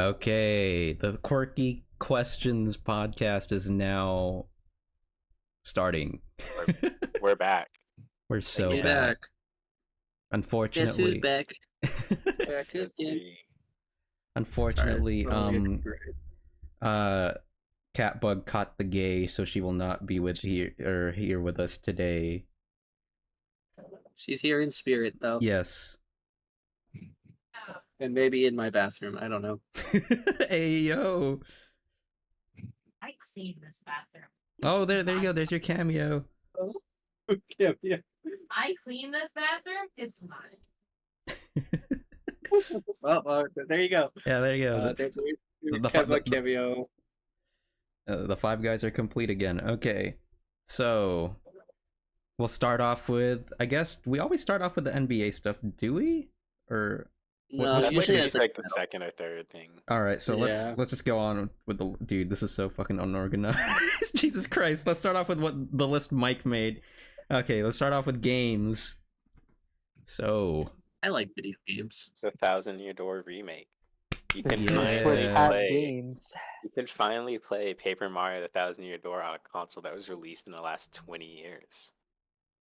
Okay, the Quirky Questions podcast is now starting. We're back. We're so Again. back. Guess who's Unfortunately, back? Back again. unfortunately, Sorry. Catbug caught the gay, so she will not be here with us today. She's here in spirit, though. Yes. And maybe in my bathroom. I don't know. Hey yo. I clean this bathroom. Oh, there you go. There's your cameo. Yeah. I clean this bathroom. It's mine. Well, there you go. Yeah, there you go. There's your the- Kevin cameo. The five guys are complete again. Okay, so we'll start off with. I guess we always start off with the NBA stuff, do we? Or No, Which- usually which it's like the second or third thing. all right, so Yeah. let's just go on with the dude. This is so fucking unorganized. Jesus Christ. Let's start off with what the list Mike made. Okay, let's start off with games. So I like video games. The 1,000-Year Door remake. You can Yeah. Switch finally has play. games. You can finally play Paper Mario: The 1,000-Year Door on a console that was released in the last 20 years.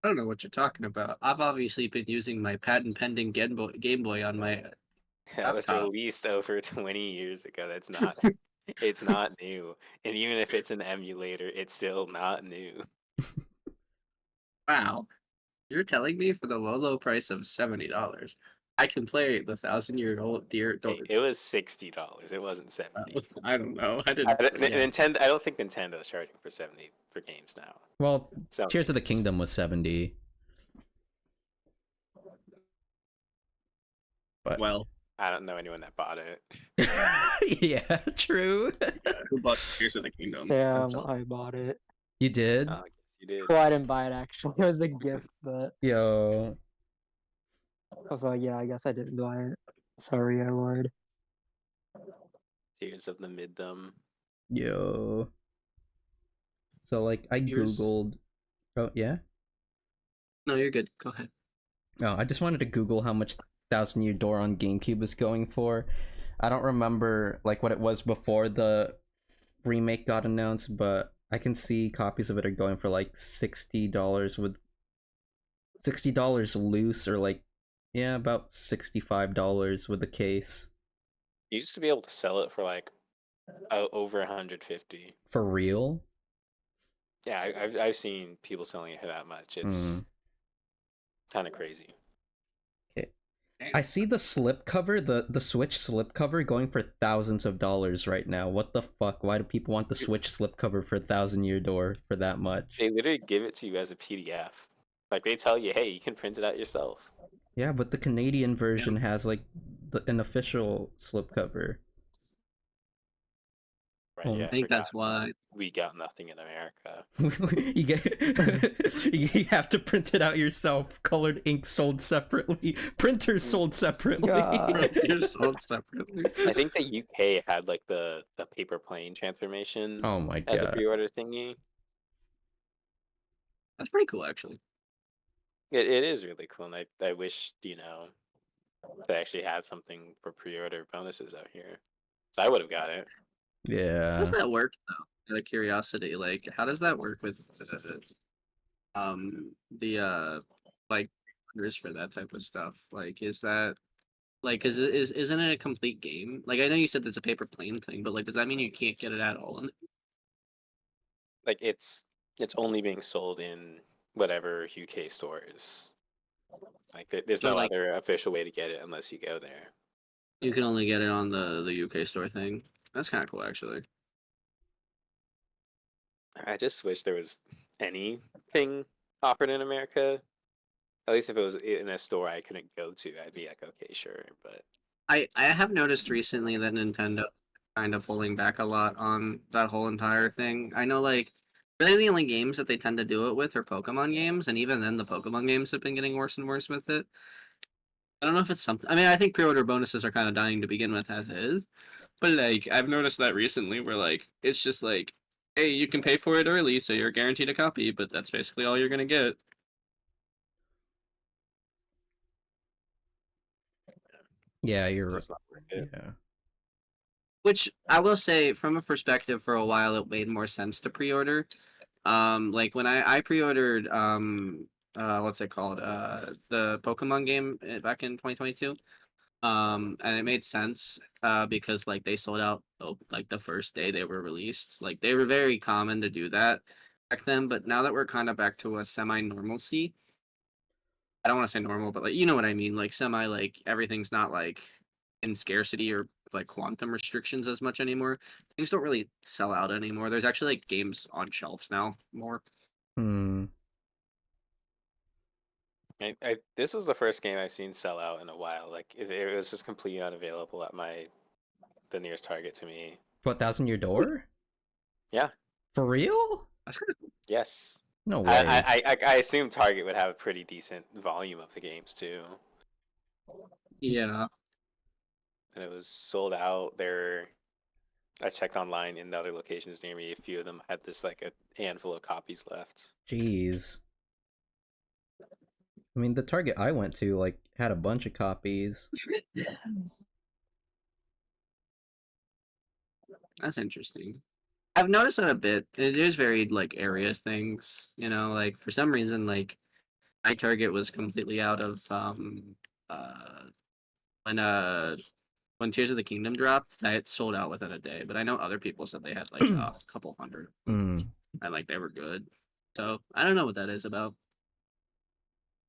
I don't know what you're talking about. I've obviously been using my patent pending Game Boy on my. That was Laptop. released over 20 years ago. That's not. It's not new, and even if it's an emulator, it's still not new. Wow. You're telling me for the low price of $70, I can play the 1,000-year-old deer. It was $60. It wasn't 70. I don't know. I I didn't. don't, yeah. Nintendo. I don't think Nintendo's charging for 70 for games now. well, So Tears of the Kingdom was 70. But Well, I don't know anyone that bought it. yeah, true. who bought Tears of the Kingdom? Damn, That's all. I bought it. You did? Oh, I guess you did. Well, I didn't buy it actually. It was the gift, but Yo. I was like, yeah, I guess I didn't buy it. Sorry, I lied. Tears of the Middom. Yo. So like I Yours- googled. Oh yeah. No, you're good. Go ahead. Oh, I just wanted to Google how much 1,000-Year Door on GameCube is going for. I don't remember like what it was before the remake got announced, but I can see copies of it are going for like $60 with $60 loose, or like about $65 with the case. You used to be able to sell it for like over 150. For real? Yeah, I've seen people selling it for that much. It's kind of crazy. I see the slipcover, the Switch slipcover going for thousands of dollars right now. What the fuck? Why do people want the Switch slipcover for 1,000-Year Door for that much? They literally give it to you as a PDF. Like they tell you, hey, you can print it out yourself. Yeah, but the Canadian version has like an official slipcover. Right? Oh, Yeah, I think that's why. we got nothing in America. you get you have to print it out yourself. Colored ink sold separately. Printers sold separately. God. You're sold separately. I think the UK had like the paper plane transformation Oh my as a god. pre-order thingy. That's pretty cool, actually. It is really cool, and I wish they actually had something for pre-order bonuses out here. So I would have got it. How Yeah. does that work, though? Out of curiosity, like, how does that work with like orders for that type of stuff? Like, is that like isn't it a complete game? Like, I know you said it's a paper plane thing, but like, does that mean you can't get it at all? Like it's only being sold in whatever UK stores. Like there's So, no like- other official way to get it unless you go there. You can only get it on the UK store thing. That's kind of cool, actually. I just wish there was anything offered in America. At least if it was in a store I couldn't go to, I'd be like, okay, sure. But I have noticed recently that Nintendo kind of pulling back a lot on that whole entire thing. I know, like, really the only games that they tend to do it with are Pokemon games, and even then the Pokemon games have been getting worse and worse with it. I don't know if it's something. I mean, I think pre-order bonuses are kind of dying to begin with as is, but like I've noticed that recently, where like it's just like, hey, you can pay for it early, so you're guaranteed a copy, but that's basically all you're gonna get. Yeah, it's you're just not worth it. yeah. Which I will say, from a perspective, for a while, it made more sense to pre-order. Like when I pre-ordered what's it called? The Pokemon game back in 2022. And it made sense because like they sold out like the first day they were released. Like they were very common to do that back then, but now that we're kind of back to a semi-normalcy, I don't want to say normal, but like you know what I mean, like semi, like everything's not like in scarcity or like quantum restrictions as much anymore. Things don't really sell out anymore. There's actually like games on shelves now more. Hmm. This was the first game I've seen sell out in a while. Like it was just completely unavailable at the nearest Target to me. What, Thousand Year Door? Yeah. For real? That's kind of cool. Yes. No way. I assume Target would have a pretty decent volume of the games too. Yeah. And it was sold out. I checked online in the other locations near me. A few of them had this like a handful of copies left. Jeez. I mean, the Target I went to like had a bunch of copies. That's interesting. I've noticed that a bit. It is very like area things, you know, like for some reason like my Target was completely out of uh when uh when Tears of the Kingdom dropped, that sold out within a day. But I know other people said they had like a couple hundred Hmm. and like they were good. So I don't know what that is about.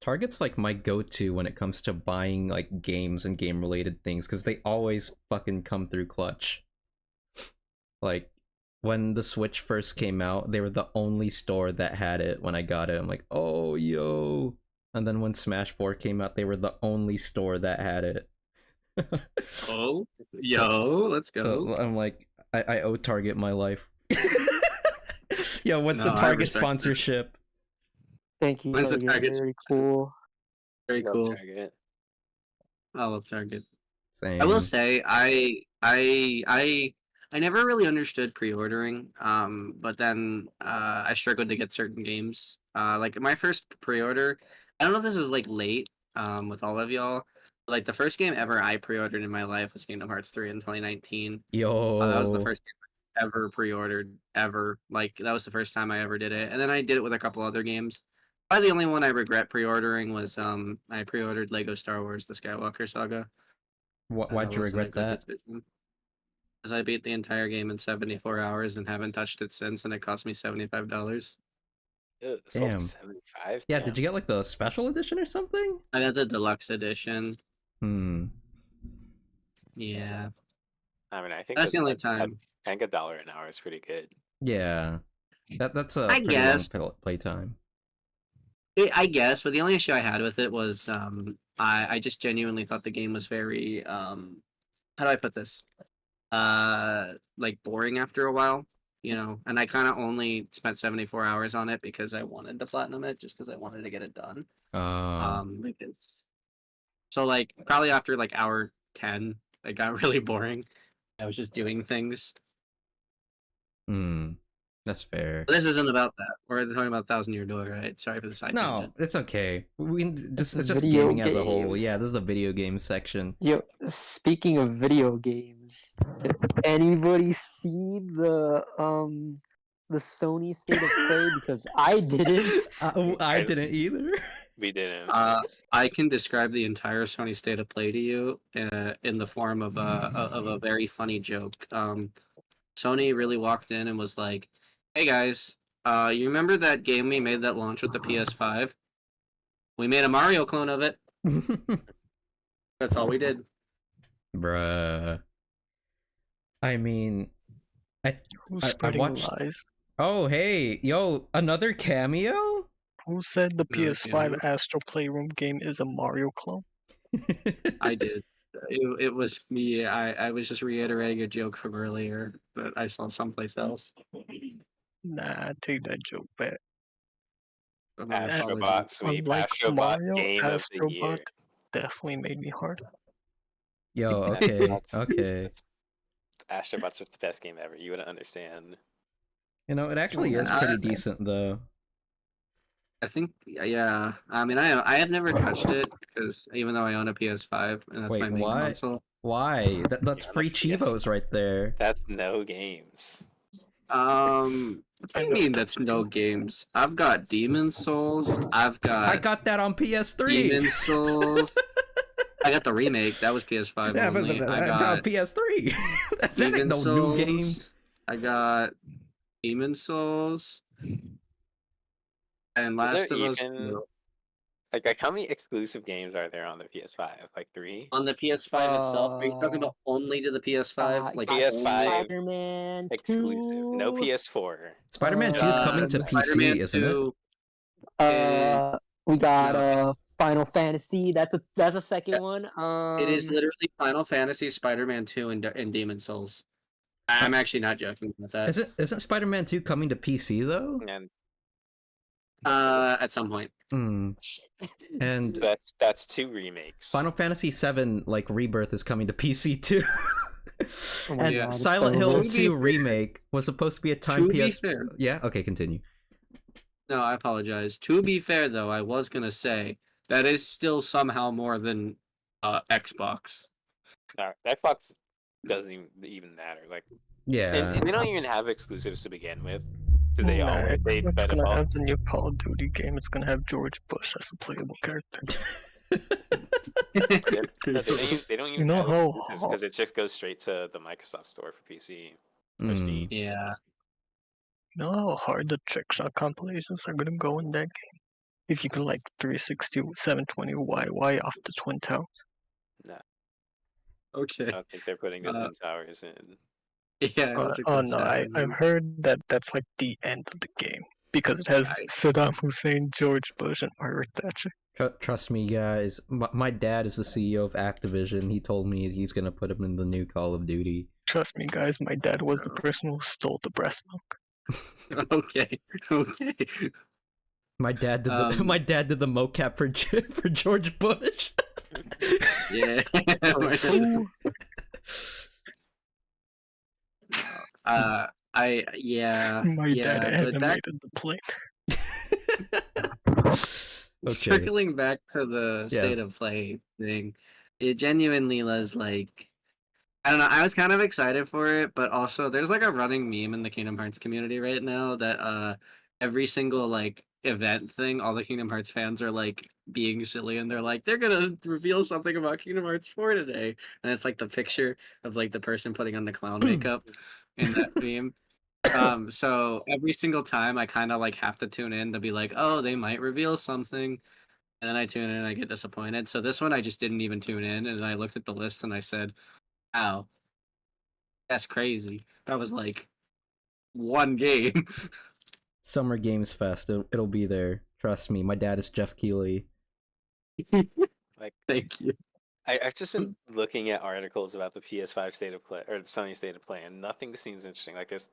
Target's like my go-to when it comes to buying like games and game-related things because they always fucking come through clutch. Like when the Switch first came out, they were the only store that had it when I got it. I'm like, oh yo. And then when Smash 4 came out, they were the only store that had it. Oh, yo, let's go. So I'm like, I owe Target my life. Yo, what's No, the I Target respect it. sponsorship? Thank you. When's the Target. Target Very cool. Very Love cool. Target. I love Target. Same. I will say I never really understood pre-ordering. But then I struggled to get certain games. Like my first pre-order, I don't know if this is like late with all of y'all. But, like the first game ever I pre-ordered in my life was Kingdom Hearts 3 in 2019. That was the Yo. first game I ever pre-ordered ever. Like that was the first time I ever did it. And then I did it with a couple other games. Probably the only one I regret pre-ordering was I pre-ordered Lego Star Wars: The Skywalker Saga. Why'd you Wasn't a regret good that? decision. Because I beat the entire game in 74 hours and haven't touched it since, and it cost me $75. It sold for Damn. 75. Yeah, Damn. did you get like the special edition or something? I got the deluxe edition. Hmm. Yeah, I mean, I think that's the only I time. think $1 an hour is pretty good. Yeah. That's a I pretty guess. long playtime. I guess, but the only issue I had with it was I just genuinely thought the game was very how do I put this? Like boring after a while, you know. And I kind of only spent 74 hours on it because I wanted to platinum it, just because I wanted to get it done. Because so like probably after like hour 10, it got really boring. I was just doing things. That's fair. But this isn't about that. We're talking about Thousand Year Door, right? Sorry for the side No, tangent. it's okay. This It's is just video gaming as a whole. games. Yeah, this is the video game section. Yo, speaking of video games, did anybody see the Sony State of Play? Because I didn't. I didn't either. We didn't. I can describe the entire Sony State of Play to you in the form of a very funny joke. Sony really walked in and was like, "Hey guys, you remember that game we made that launched with the PS5? We made a Mario clone of it. That's all we did." Bruh. I mean, Who's I spreading watched. lies? Oh, hey, yo, another cameo? Who said the No, PS5 cameo. Astro Playroom game is a Mario clone? I did. It was me. I was just reiterating a joke from earlier that I saw someplace else. Nah, take that joke back. My Astrobot apologies. sweep. Unlike Astrobot Mario, game of the Astrobot year. definitely made me hard. Yo, okay, Astrobot's okay. just- Astrobot's just the best game ever. You wouldn't understand. You know, it actually Yeah, is pretty decent though. I think, yeah. I mean, I have never touched it because even though I own a PS5 and that's Wait, my main what? console. Why? That's on the free PS5. Chivos right there. That's no games. What do I you know mean that's that's no games? I've got Demon Souls. I've I got got that on PS3. Demon Souls. I got the remake. That was PS5 Yeah, but only. I that's on got PS3. That ain't Demon no new game. Souls. I got Demon Souls and Is there Last of Us even 2. like how many exclusive games are there on the PS5? Like 3? On the PS5 itself, are you talking about only to the PS5? Like PS5 Spider-Man exclusive. No 2. PS4. Spider-Man 2 is coming to Spider-Man PC, isn't it? 2 Uh, is we got no, Final Fantasy. That's a second one. it is literally Final Fantasy, Spider-Man 2, and Demon Souls. I'm actually not joking about that. Isn't Spider-Man 2 coming to PC though? And At some point. Hmm. And that's 2 remakes. Final Fantasy 7 like Rebirth is coming to PC too. Oh my And God, it's Silent so Hill good. To be 2 fair- remake was supposed to be a time To be PS. fair. Yeah. Okay. Continue. No, I apologize. To be fair, though, I was gonna say that is still somehow more than Xbox. Xbox doesn't even matter. Like, Yeah. and they don't even have exclusives to begin with. Do they Nah, all? They Xbox by gonna default. have the new Call of Duty game. It's gonna have George Bush as a playable character. They don't You even know have how- exclusives because it just goes straight to the Microsoft Store for PC or Mm. Steam. Yeah. You know how hard the trick shot compilations are gonna go in that game? If you can like 360 720 YY off the Twin Towers. Okay. I don't think they're putting the Uh, 10 towers in. Yeah. I don't think Oh that's no, I've happening. heard that that's like the end of the game because it has Saddam Hussein, George Bush, and Margaret Thatcher. Trust me, guys. My dad is the CEO of Activision. He told me he's gonna put him in the new Call of Duty. Trust me, guys. My dad was the person who stole the breast milk. Okay. Okay. My dad did the my dad did the mocap for for George Bush. Yeah. Ooh. Yeah. My yeah, dad but that animated the plane. Okay. circling back to the state Yes. of play thing, it genuinely was like, I don't know, I was kind of excited for it, but also there's like a running meme in the Kingdom Hearts community right now that every single like event thing, all the Kingdom Hearts fans are like being silly and they're like, they're gonna reveal something about Kingdom Hearts 4 today. And it's like the picture of like the person putting on the clown makeup in that meme. So every single time I kind of like have to tune in to be like, oh, they might reveal something, and then I tune in and I get disappointed. So this one I just didn't even tune in, and I looked at the list and I said, wow, that's crazy. That was like one game. Summer Games Fest. It'll be there. Trust me. My dad is Jeff Keighley. Like, Thank you. I've just been looking at articles about the PS5 state of play or the Sony state of play, and nothing seems interesting. Like this,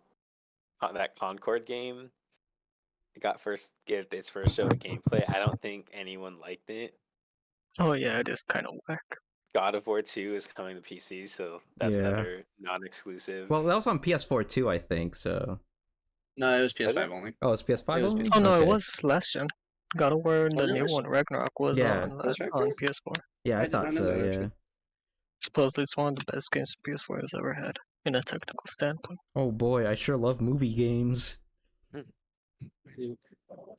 that Concord game, it got its first show of gameplay. I don't think anyone liked it. Oh yeah, it is kind of whack. God of War 2 is coming to PC, so that's Yeah. another non-exclusive. Well, that was on PS4 too, I think. So. No, it was Was PS5 it? only. Oh, it's PS5 It was only? PS5. Oh no, Okay. it was last gen. God of War, the Was it new last one, gen? Ragnarok, was Yeah. on Was on Ragnarok? PS4. Yeah, I I did thought not know so. that, Yeah. actually. Supposedly it's one of the best games PS4 has ever had in a technical standpoint. Oh boy, I sure love movie games.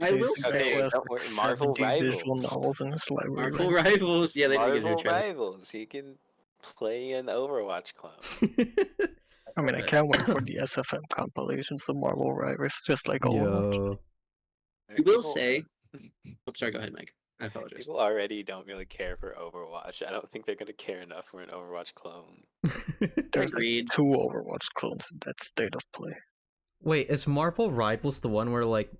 I will Seriously, say, Grant has don't worry, like Marvel 70 visual Rivals. novels in his library. Marvel right now. Rivals. Yeah, they did get a new Marvel trailer. Rivals, you can play an Overwatch clone. I mean, I can't wait for the SFM compilations of Marvel Rivals, just like Overwatch. Yo. I will say. Oh, sorry. Go ahead, Mike. I apologize. People already don't really care for Overwatch. I don't think they're gonna care enough for an Overwatch clone. There's Agreed. like 2 Overwatch clones in that state of play. Wait, is Marvel Rivals the one where like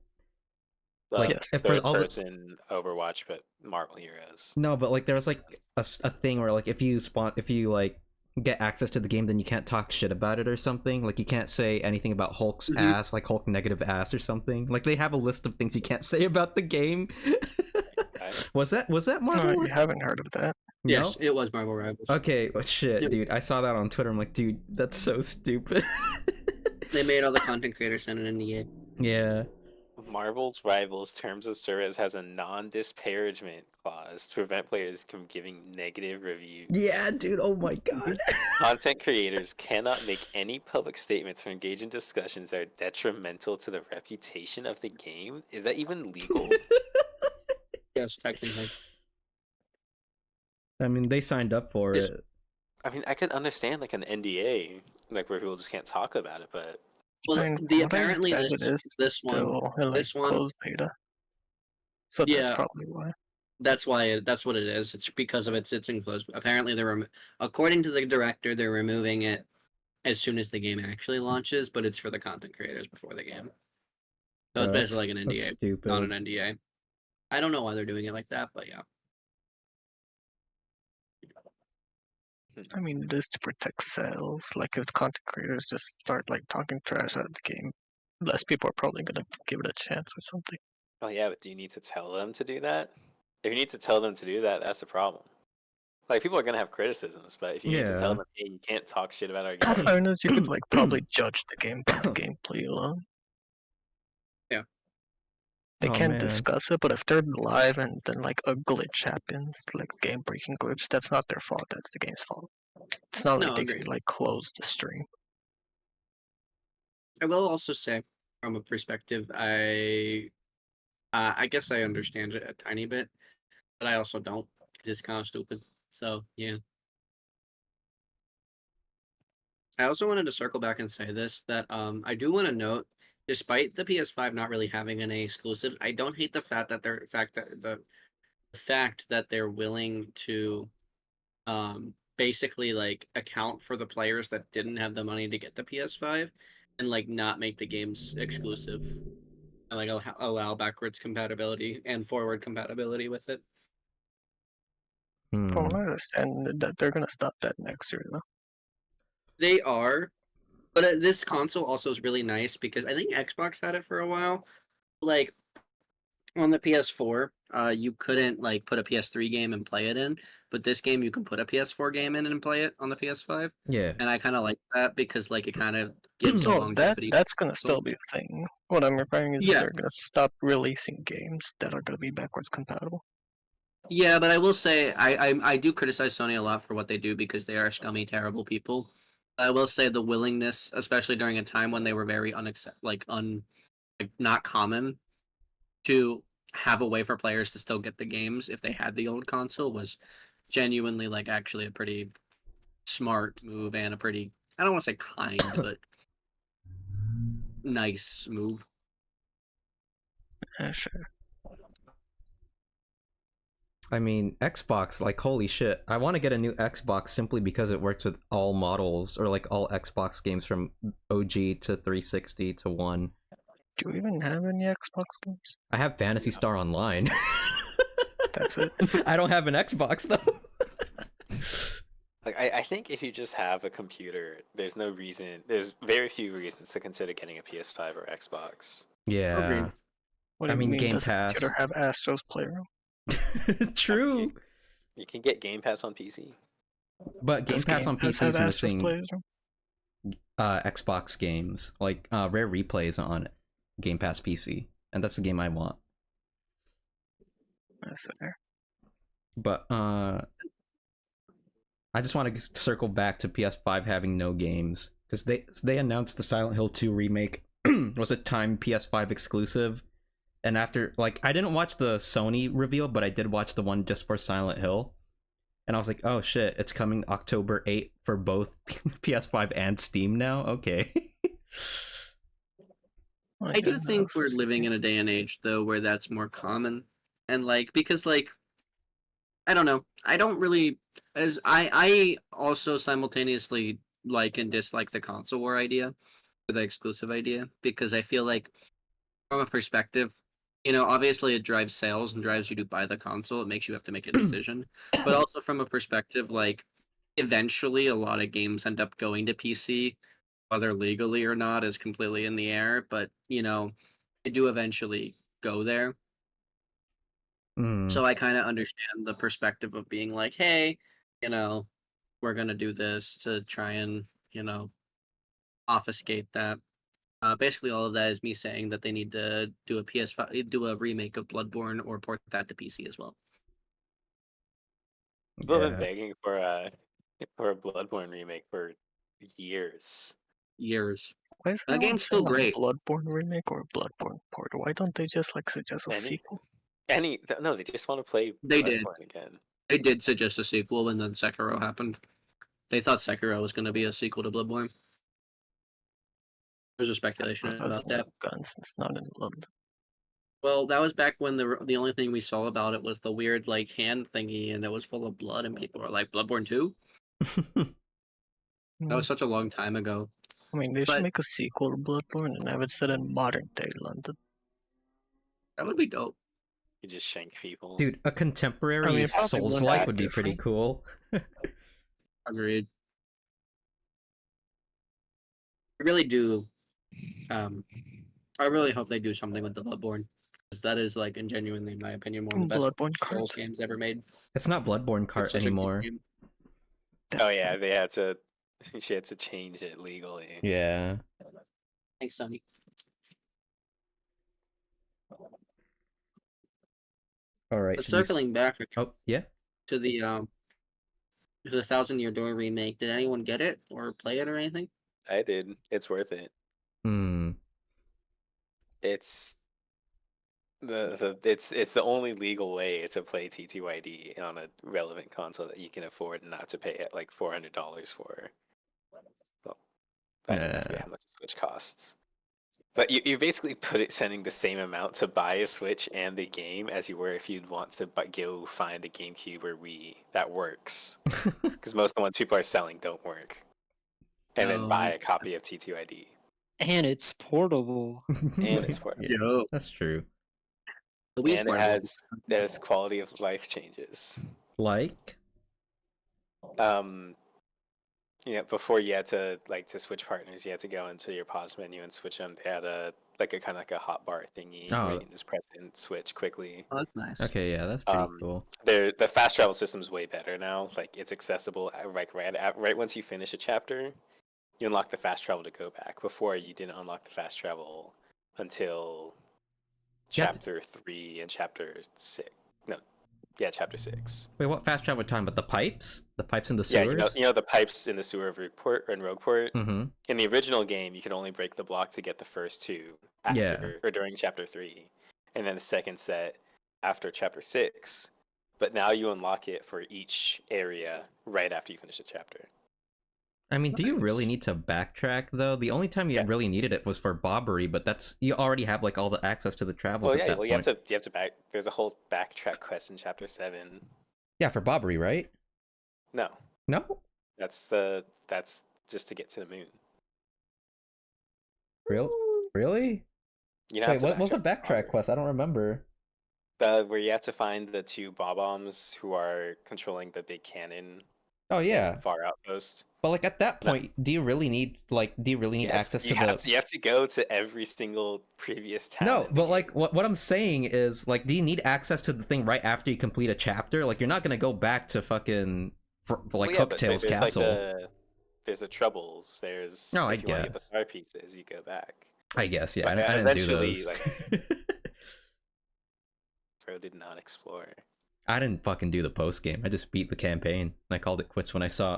Like Yes. if for third all the person Overwatch, but Marvel Heroes. no, but like there was like a thing where like if you like get access to the game, then you can't talk shit about it or something. Like you can't say anything about Hulk's Mhm. ass, like Hulk negative ass or something. Like they have a list of things you can't say about the game. Right? was that No, Marvel? you haven't heard of that. No? Yes, it was Marvel Rivals. Okay, well, shit, Yep. dude. I saw that on Twitter. I'm like, dude, that's so stupid. They made all the content creators send it in the game. Yeah. Marvel's Rivals Terms of Service has a non-disparagement clause to prevent players from giving negative reviews. Yeah, dude. Oh my god. Content creators cannot make any public statements or engage in discussions that are detrimental to the reputation of the game. Is that even legal? Yes, technically. I mean, they signed up for Is- it. I mean, I could understand like an NDA, like where people just can't talk about it, but Well, And the from what I apparently understand, it is this one, still in like this one, closed beta. So that's yeah, probably why. that's why that's what it is. It's because of it's enclosed. Apparently, according to the director, they're removing it as soon as the game actually launches, but it's for the content creators before the game. So it's basically like an That's NDA, stupid. not an NDA. I don't know why they're doing it like that, but yeah. I mean, it is to protect sales. Like, if content creators just start like talking trash at the game, less people are probably gonna give it a chance or something. oh yeah, but do you need to tell them to do that? If you need to tell them to do that, that's a problem. Like people are gonna have criticisms, but if you need to tell Yeah. them, hey, you can't talk shit about our In game. fairness, you could like probably judge the game by the gameplay alone. Yeah. They Oh, can man. discuss it, but if they're live and then like a glitch happens, like a game breaking glitch, that's not their fault. That's the game's fault. It's not like No, they agreed. can like close the stream. I will also say, from a perspective, I guess I understand it a tiny bit, but I also don't. 'Cause it's kind of stupid. So yeah. I also wanted to circle back and say this that I do want to note, despite the PS5 not really having any exclusives, I don't hate the fact that the fact that they're willing to basically like account for the players that didn't have the money to get the PS5 and like not make the games exclusive and like allow backwards compatibility and forward compatibility with it. From Hmm. what I understand, that they're gonna stop that next year though. They are, but this console also is really nice because I think Xbox had it for a while. Like on the PS4, you couldn't like put a PS3 game and play it in, but this game you can put a PS4 game in and play it on the PS5. Yeah. And I kind of like that because like it kind of gives a So longevity. that's gonna still be a thing. What I'm referring is Yeah. they're gonna stop releasing games that are gonna be backwards compatible. Yeah, but I will say I do criticize Sony a lot for what they do because they are scummy, terrible people. I will say the willingness, especially during a time when they were very like not common, to have a way for players to still get the games if they had the old console was genuinely like actually a pretty smart move and a pretty I don't want to say kind but nice move. Yeah, sure. I mean, Xbox, like, holy shit. I want to get a new Xbox simply because it works with all models, or like all Xbox games from OG to 360 to 1. Do you even have any Xbox games? I have Phantasy Star Online. That's it. I don't have an Xbox, though. Like I think if you just have a computer, there's very few reasons to consider getting a PS5 or Xbox. Yeah. Agreed. What do I you mean, mean? Game Does a Pass. computer have Astro's Playroom? True. You can get Game Pass on PC. But Game Does Pass on Pass PC have is Astro's missing Playroom? Xbox games, like Rare Replays on Game Pass PC. And that's the game I want. That's fair. But I just want to circle back to PS5 having no games, because they announced the Silent Hill 2 remake was a timed PS5 exclusive, and after, like, I didn't watch the Sony reveal, but I did watch the one just for Silent Hill, and I was like, oh shit, it's coming October 8th for both PS5 and Steam now. Okay. I do think we're living in a day and age though where that's more common, and like because like I don't know, I don't really as I also simultaneously like and dislike the console war idea, or the exclusive idea, because I feel like from a perspective, obviously it drives sales and drives you to buy the console. It makes you have to make a decision, but also from a perspective like eventually a lot of games end up going to PC whether legally or not is completely in the air, but they do eventually go there. Mm. So I kind of understand the perspective of being like, hey, we're gonna do this to try and obfuscate that. Basically, all of that is me saying that they need to do a PS5, do a remake of Bloodborne, or port that to PC as well. People have been Yeah. begging for a Bloodborne remake for years. Years. Why is That anyone game's still saying a great. Bloodborne remake or a Bloodborne port? Why don't they just like suggest a Any, sequel? no, they just want to play They did. Bloodborne again. They did suggest a sequel, and then Sekiro happened. They thought Sekiro was going to be a sequel to Bloodborne. There's a speculation Because about that. guns, it's not in London. Well, that was back when the only thing we saw about it was the weird like hand thingy, and it was full of blood, and people were like, "Bloodborne 2?" That was such a long time ago. I mean, they should But make a sequel to Bloodborne and have it set in modern day London. that would be dope. You just shank people. Dude, a contemporary I mean, it probably Souls-like wouldn't would be be pretty different. cool. Agreed. I really do. I really hope they do something with the Bloodborne, because that is like, and genuinely, in my opinion, one of the best Bloodborne Souls cards. games ever made. It's not Bloodborne It's cart such a good anymore. game. Oh yeah, they had to. She had to change it legally. Yeah. Thanks, Sonny. All right. But should we s- circling back Oh, yeah. to the Thousand Year Door remake, did anyone get it or play it or anything? I did. It's worth it. Hmm. It's it's the only legal way to play TTYD on a relevant console that you can afford not to pay at like $400 for. Well, I don't know Yeah. how much a Switch costs. But you're basically spending the same amount to buy a Switch and the game as you were if you'd want to go find a GameCube or Wii that works. Because most of the ones people are selling don't work. And then buy a copy of T2ID. And it's portable. And it's portable. Yeah, Yo. that's true. The Wii's And it portable. has quality of life changes. Like? Before you had to switch partners, you had to go into your pause menu and switch them. They had a kind of like a hotbar thingy where Oh. you can just press and switch quickly. Oh, that's nice. Okay, yeah, that's pretty cool. The fast travel system's way better now. Like it's accessible right once you finish a chapter, you unlock the fast travel to go back. Before you didn't unlock the fast travel until chapter 3 and chapter 6. No, yeah, chapter 6. Wait, what fast travel time? But the pipes? The pipes in the Yeah, sewers? you know the pipes in the sewer of Rogueport and Rogueport. Mm-hmm. In the original game, you could only break the block to get the first two after or during chapter 3, and then the second set after chapter 6. But now you unlock it for each area right after you finish the chapter. I mean, do you really need to backtrack though? The only time you really needed it was for Bobbery, but that's you already have like all the access to the travels at that point. You have to back. There's a whole backtrack quest in chapter 7. Yeah, for Bobbery, right? No, No, that's just to get to the moon. really? You know, Wait, what was the backtrack quest? I don't remember. Where you have to find the two bob-ombs who are controlling the big cannon. Oh yeah, Far outpost. but like at that point, do you really need access to You have to go to every single previous town. No, but like what I'm saying is like, do you need access to the thing right after you complete a chapter? Like you're not gonna go back to fucking Hooktail's castle. There's the troubles. There's No, if I you want to get the guess. star pieces, you go back. I guess, yeah. But I didn't do eventually, those. Pro did not explore. I didn't fucking do the post game. I just beat the campaign. I called it quits when I saw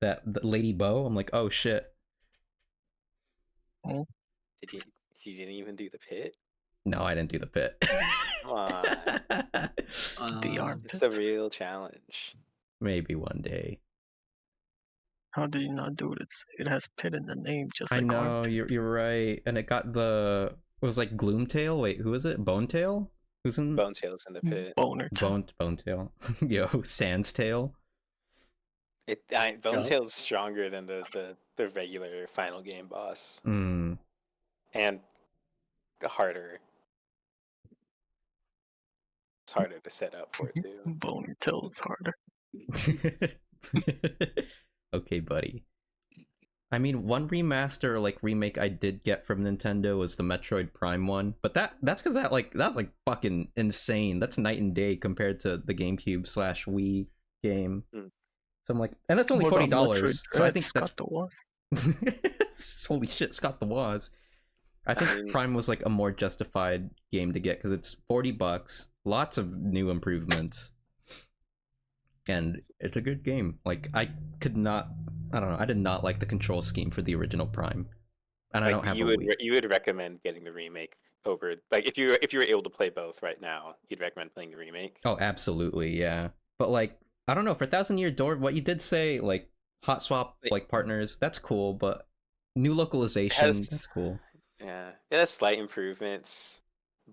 the Lady Bow. I'm like, oh shit. You didn't even do the pit? No, I didn't do the pit. Come on. The armpit. It's the real challenge. Maybe one day. How did you not do it? It has pit in the name, just I like know, armpits. you're right. And it got it was like Gloomtail. Wait, who is it? Bonetail? Who's in Bonetail's in the pit. Boner. Bonetail? Yo, Sandstail. Bonetail's stronger than the regular final game boss. Mm. And harder. It's harder to set up for too. Boner tail is harder. Okay, buddy. I mean, one remaster or like remake I did get from Nintendo was the Metroid Prime one, but that's because that's like fucking insane. That's night and day compared to the GameCube / Wii game. Mm. So I'm like, and that's only What about $40. Metroid So I Dread think that's Scott was? Holy shit, Scott the Woz. I think mean- Prime was like a more justified game to get because it's $40, lots of new improvements, and it's a good game. Like I don't know, I did not like the control scheme for the original Prime, and I Like don't have you a would Wii. you would recommend getting the remake over, like, if you were able to play both right now, you'd recommend playing the remake. Oh, absolutely, yeah. But like, I don't know, for Thousand Year Door, what you did say, like hot swap like partners, that's cool, but new localization, has- that's cool. Yeah, it has slight improvements,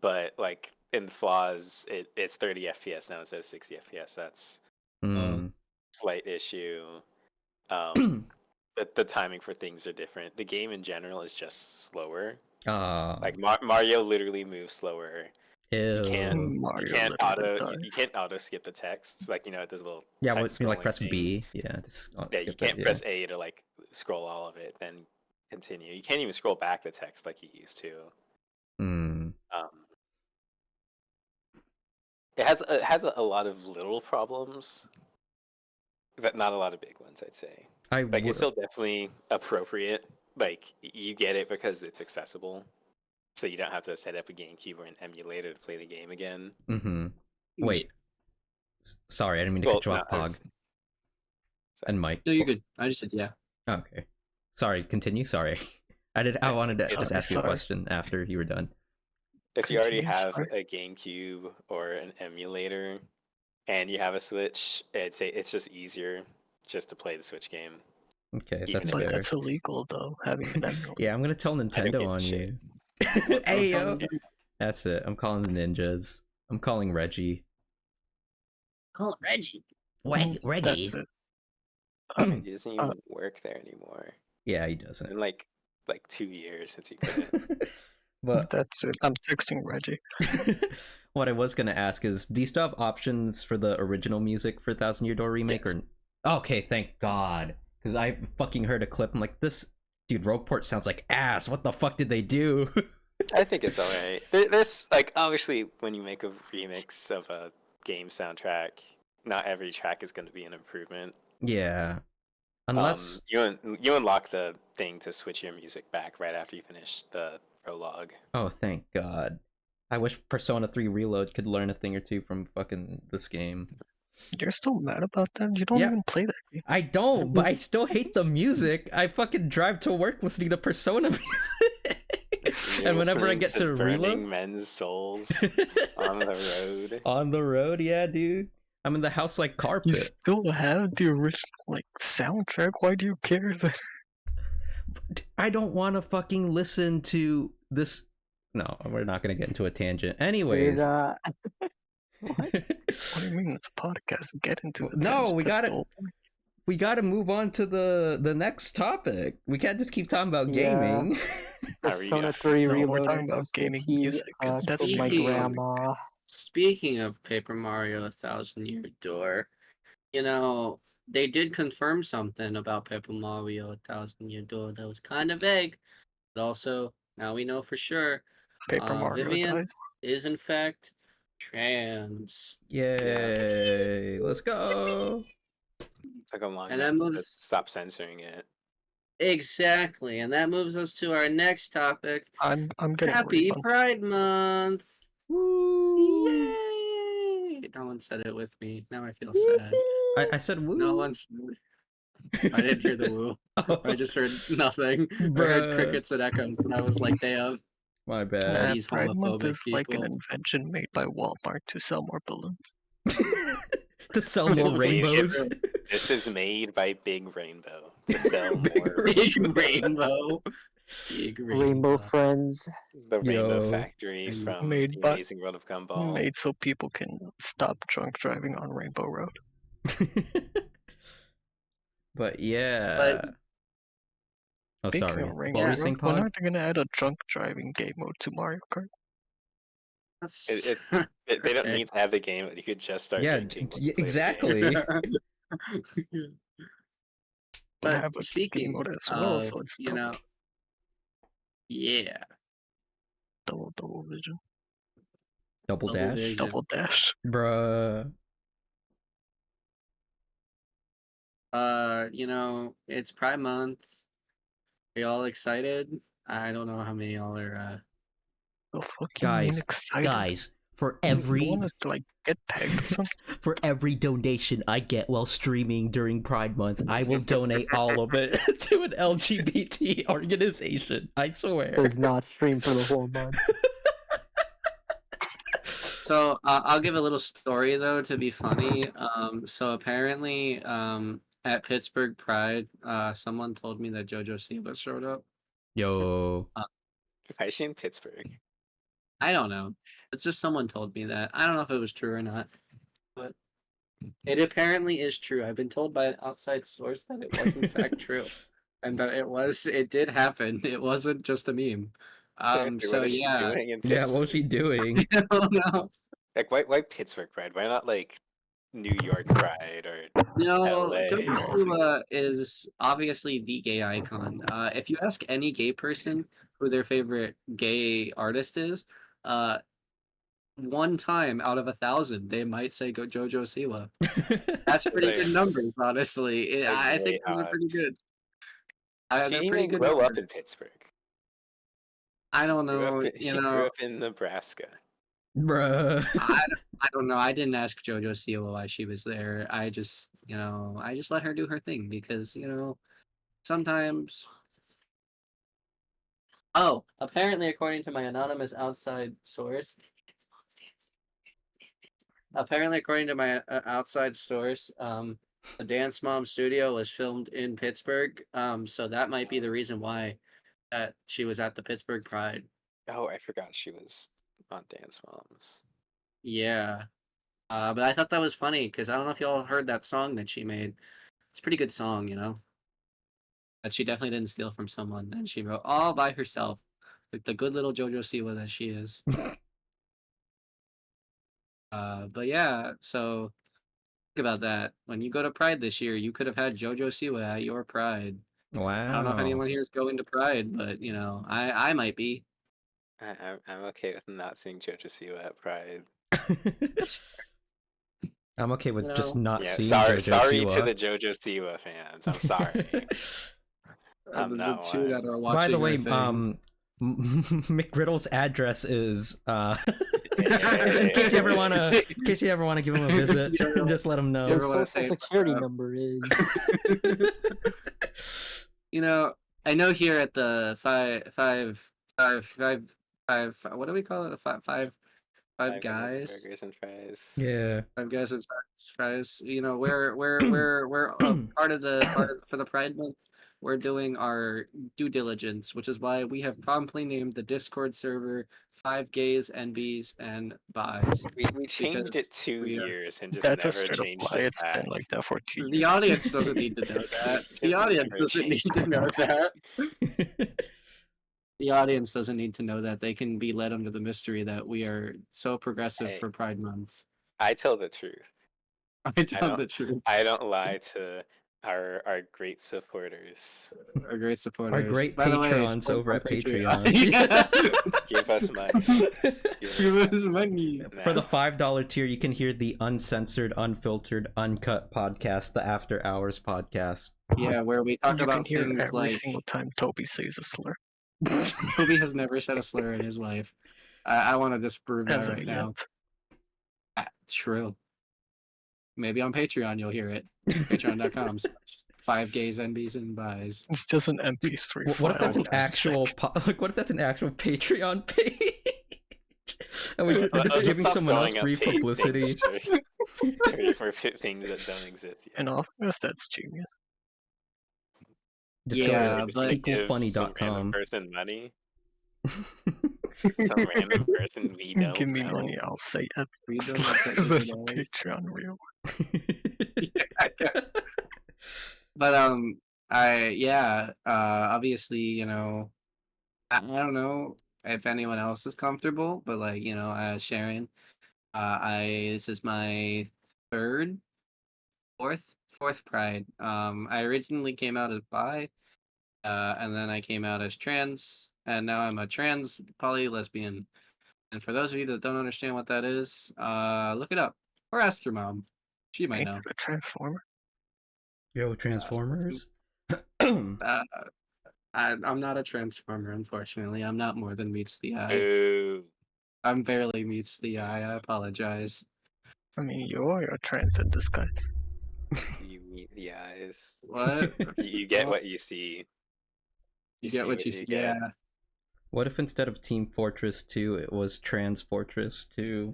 but like in the flaws, it's 30 FPS now instead of 60 FPS. That's Mm. slight issue. The timing for things are different. The game in general is just slower. Like Mario literally moves slower. You can't Mario you can't literally auto you dies. can't auto skip the text. Like, there's a little Yeah, type what you like scrolling press thing. B? Yeah, just Yeah, skip you can't it, press A to like scroll all of it, then continue. You can't even scroll back the text like you used to. Mm. It has a lot of little problems, but not a lot of big ones, I'd say. Like, it's still definitely appropriate. Like, you get it because it's accessible, so you don't have to set up a GameCube or an emulator to play the game again. Mm-hmm. Wait. Sorry, I didn't mean to cut you off, Pog. And Mike. No, you're good. I just said yeah. Okay. Sorry, continue. Sorry. I wanted to just ask you a Sorry. question after you were done. If you already Continue, have sorry. a GameCube or an emulator and you have a Switch, it's just easier just to play the Switch game. Okay, Even that's if But fair. that's illegal though, having an emulator. Yeah, I'm gonna tell I don't Nintendo give a on shit. you. Hey tell yo. them to- That's it. I'm calling the ninjas. I'm calling Reggie. Call it Reggie. That's it. He doesn't even work there anymore. Yeah, he It's doesn't. been like 2 years since he quit. But That's it. I'm texting Reggie. what I was gonna ask is, do you still have options for the original music for Thousand Year Door remake? Yes. Or okay, thank God, because I fucking heard a clip. I'm like, this dude, Rogueport sounds like ass. What the fuck did they do? I think it's alright. This, like, obviously, when you make a remix of a game soundtrack, not every track is going to be an improvement. Yeah, unless you unlock the thing to switch your music back right after you finish the prologue. oh, thank God. I wish Persona 3 Reload could learn a thing or two from fucking this game. You're still mad about that? You don't Yeah. even play that game. I don't, but I still hate the music. I fucking drive to work listening to Persona music. You're And whenever I listening get to burning reload men's souls on the road. on the road, yeah, dude. I'm in the house like You carpet. still have the original soundtrack. Why do you care? I don't want to fucking listen to this. No, we're not gonna get into a tangent. Anyways, What? What do you mean? It's a podcast. Get into it. No, we That's gotta- the whole point. we got to move on to the next topic. We can't just keep talking about Yeah. gaming. Persona 3 No, we're Reloaded. talking about gaming music. That's from my Speaking- grandma. Speaking of Paper Mario: A Thousand Year Door, they did confirm something about Paper Mario: A Thousand Year Door that was kind of vague, but also now we know for sure Paper Mario Vivian dies. is in fact trans. Yay! Let's go. Took them long And enough that to moves- stop censoring it. Exactly, and that moves us to our next topic. I'm getting a Happy refund. Pride Month! Woo! Yay! No one said it with me. Now I feel sad. I said woo. No one's. I didn't hear the woo. Oh, I just heard nothing. I Bruh. heard crickets and echoes, and I was like, damn. my Yeah. bad. These Pride Month homophobic is like an people. invention made by Walmart to sell more balloons. To sell more It's made- rainbows. This is made by Big Rainbow to sell more. Big rainbow. Big Rainbow Friends. The Rainbow Yo. Factory from Made The by- Amazing World of Gumball. Made so people can stop drunk driving on Rainbow Road. But yeah. Oh, Speaking sorry. of What Rainbow were you Road, saying, when Pog? are they gonna add a drunk driving game mode to Mario Kart? That's... They don't Okay. need to have the game. You could just start Yeah, drinking. when yeah, you play the exactly. game. But But have a game speaking mode as well, of, so it's yeah, double vision, Double Double dash? vision. double dash. Bruh. it's Pride Month. Are y'all excited? I don't know how many y'all are. The fuck you mean Guys, excited? for You every want us to like get pegged or something? for every donation I get while streaming during Pride Month, I will donate all of it to an LGBT organization. I swear. Does not stream for the whole month. So I'll give a little story though to be funny. So apparently, at Pittsburgh Pride, someone told me that JoJo Siwa showed up. Yo. Why is she in Pittsburgh? I don't know. It's just someone told me that. I don't know if it was true or not, but it apparently is true. I've been told by an outside source that it was in fact true, and that it did happen. It wasn't just a meme. Seriously, So what is she yeah, doing in Yeah, Pittsburgh? what was she doing? I don't know. Like, why Pittsburgh Pride? Why not like New York Pride or You know, LA? JoJo Siwa is obviously the gay icon. If you ask any gay person who their favorite gay artist is, one time out of 1,000, they might say go JoJo Siwa. That's pretty like- good numbers, honestly. it's like I think way those are pretty odds. good. She They're didn't pretty even good grow up in numbers. Pittsburgh. I don't Grew know. up in- she grew up in Nebraska. Bruh. I don't know. I didn't ask JoJo Siwa why she was there. I just let her do her thing because, sometimes. Oh, apparently, according to my anonymous outside source, the Dance Mom studio was filmed in Pittsburgh. So that might be the reason why she was at the Pittsburgh Pride. Oh, I forgot she was on Dance Moms. Yeah. But I thought that was funny because I don't know if y'all heard that song that she made. It's a pretty good song, that she definitely didn't steal from someone, and she wrote all by herself, like the good little JoJo Siwa that she is. But yeah, so think about that. When you go to Pride this year, you could have had JoJo Siwa at your Pride. I don't know if Wow. anyone here is going to Pride, but I might be. I'm okay with not seeing JoJo Siwa at Pride. I'm okay with just not Yeah, seeing sorry JoJo to Siwa. the JoJo Siwa fans. I'm sorry. I'm The not two one. that are watching. By the way, our thing. McGriddle's address is in case you ever wanna give him a visit, just let him know. Your Never wanna social say it, security but, number is. I know here at the five. What do we call it? The five Five guys. burgers and fries. Yeah. Five guys and fries. We're part of for the Pride Month. We're doing our due diligence, which is why we have promptly named the Discord server Five Gays, NBs, and Bis. We changed Because it 2 we, years and just That's a never straight up changed lie. it It's back. been like that for 2 years. The audience doesn't need to know that. The Just audience never doesn't need changed to it know back. that. The audience doesn't need to know that. They can be led under the mystery that we are so progressive Hey. for Pride Month. I tell the truth. I tell the truth. I don't lie to our great supporters. Our great supporters. Our great By the way, patrons support over my at Patreon. Yeah. Give us money. Give us money. For the $5 tier, you can hear the uncensored, unfiltered, uncut podcast, the After Hours podcast. Yeah, where we talk You can about hear it things every like single time Toby says a slur. Toby has never said a slur in his life. I want to disprove that As of right now. yet. True. Maybe on Patreon you'll hear it. Patreon.com. 5 gays, NBs, and bis. It's just an MP3 file. What if that's an that's actual sick. what if that's an actual Patreon page? And we're just Let's giving stop someone else throwing up free paid publicity. things for things that don't exist yet. In office, that's genius. Just Yeah, go Just to but- give some random equalfunny.com. person money. Some random person we don't Give me know. money, I'll say it. We don't Slurs know as a $50. Patreon reel. I guess. But obviously, I don't know if anyone else is comfortable, but Sharon, this is my fourth Pride. I originally came out as bi, and then I came out as trans, and now I'm a trans poly lesbian. And for those of you that don't understand what that is, look it up or ask your mom. She might Ain't know. it a transformer? Yo, Transformers. Uh, I'm not a transformer, unfortunately. I'm not more than meets the eye. Ooh. I'm barely meets the eye. I apologize. I mean, you're a trans in disguise. You meet the eyes. What? You get Well, what you see. you get what you see. Yeah. What if instead of Team Fortress 2, it was Trans Fortress 2?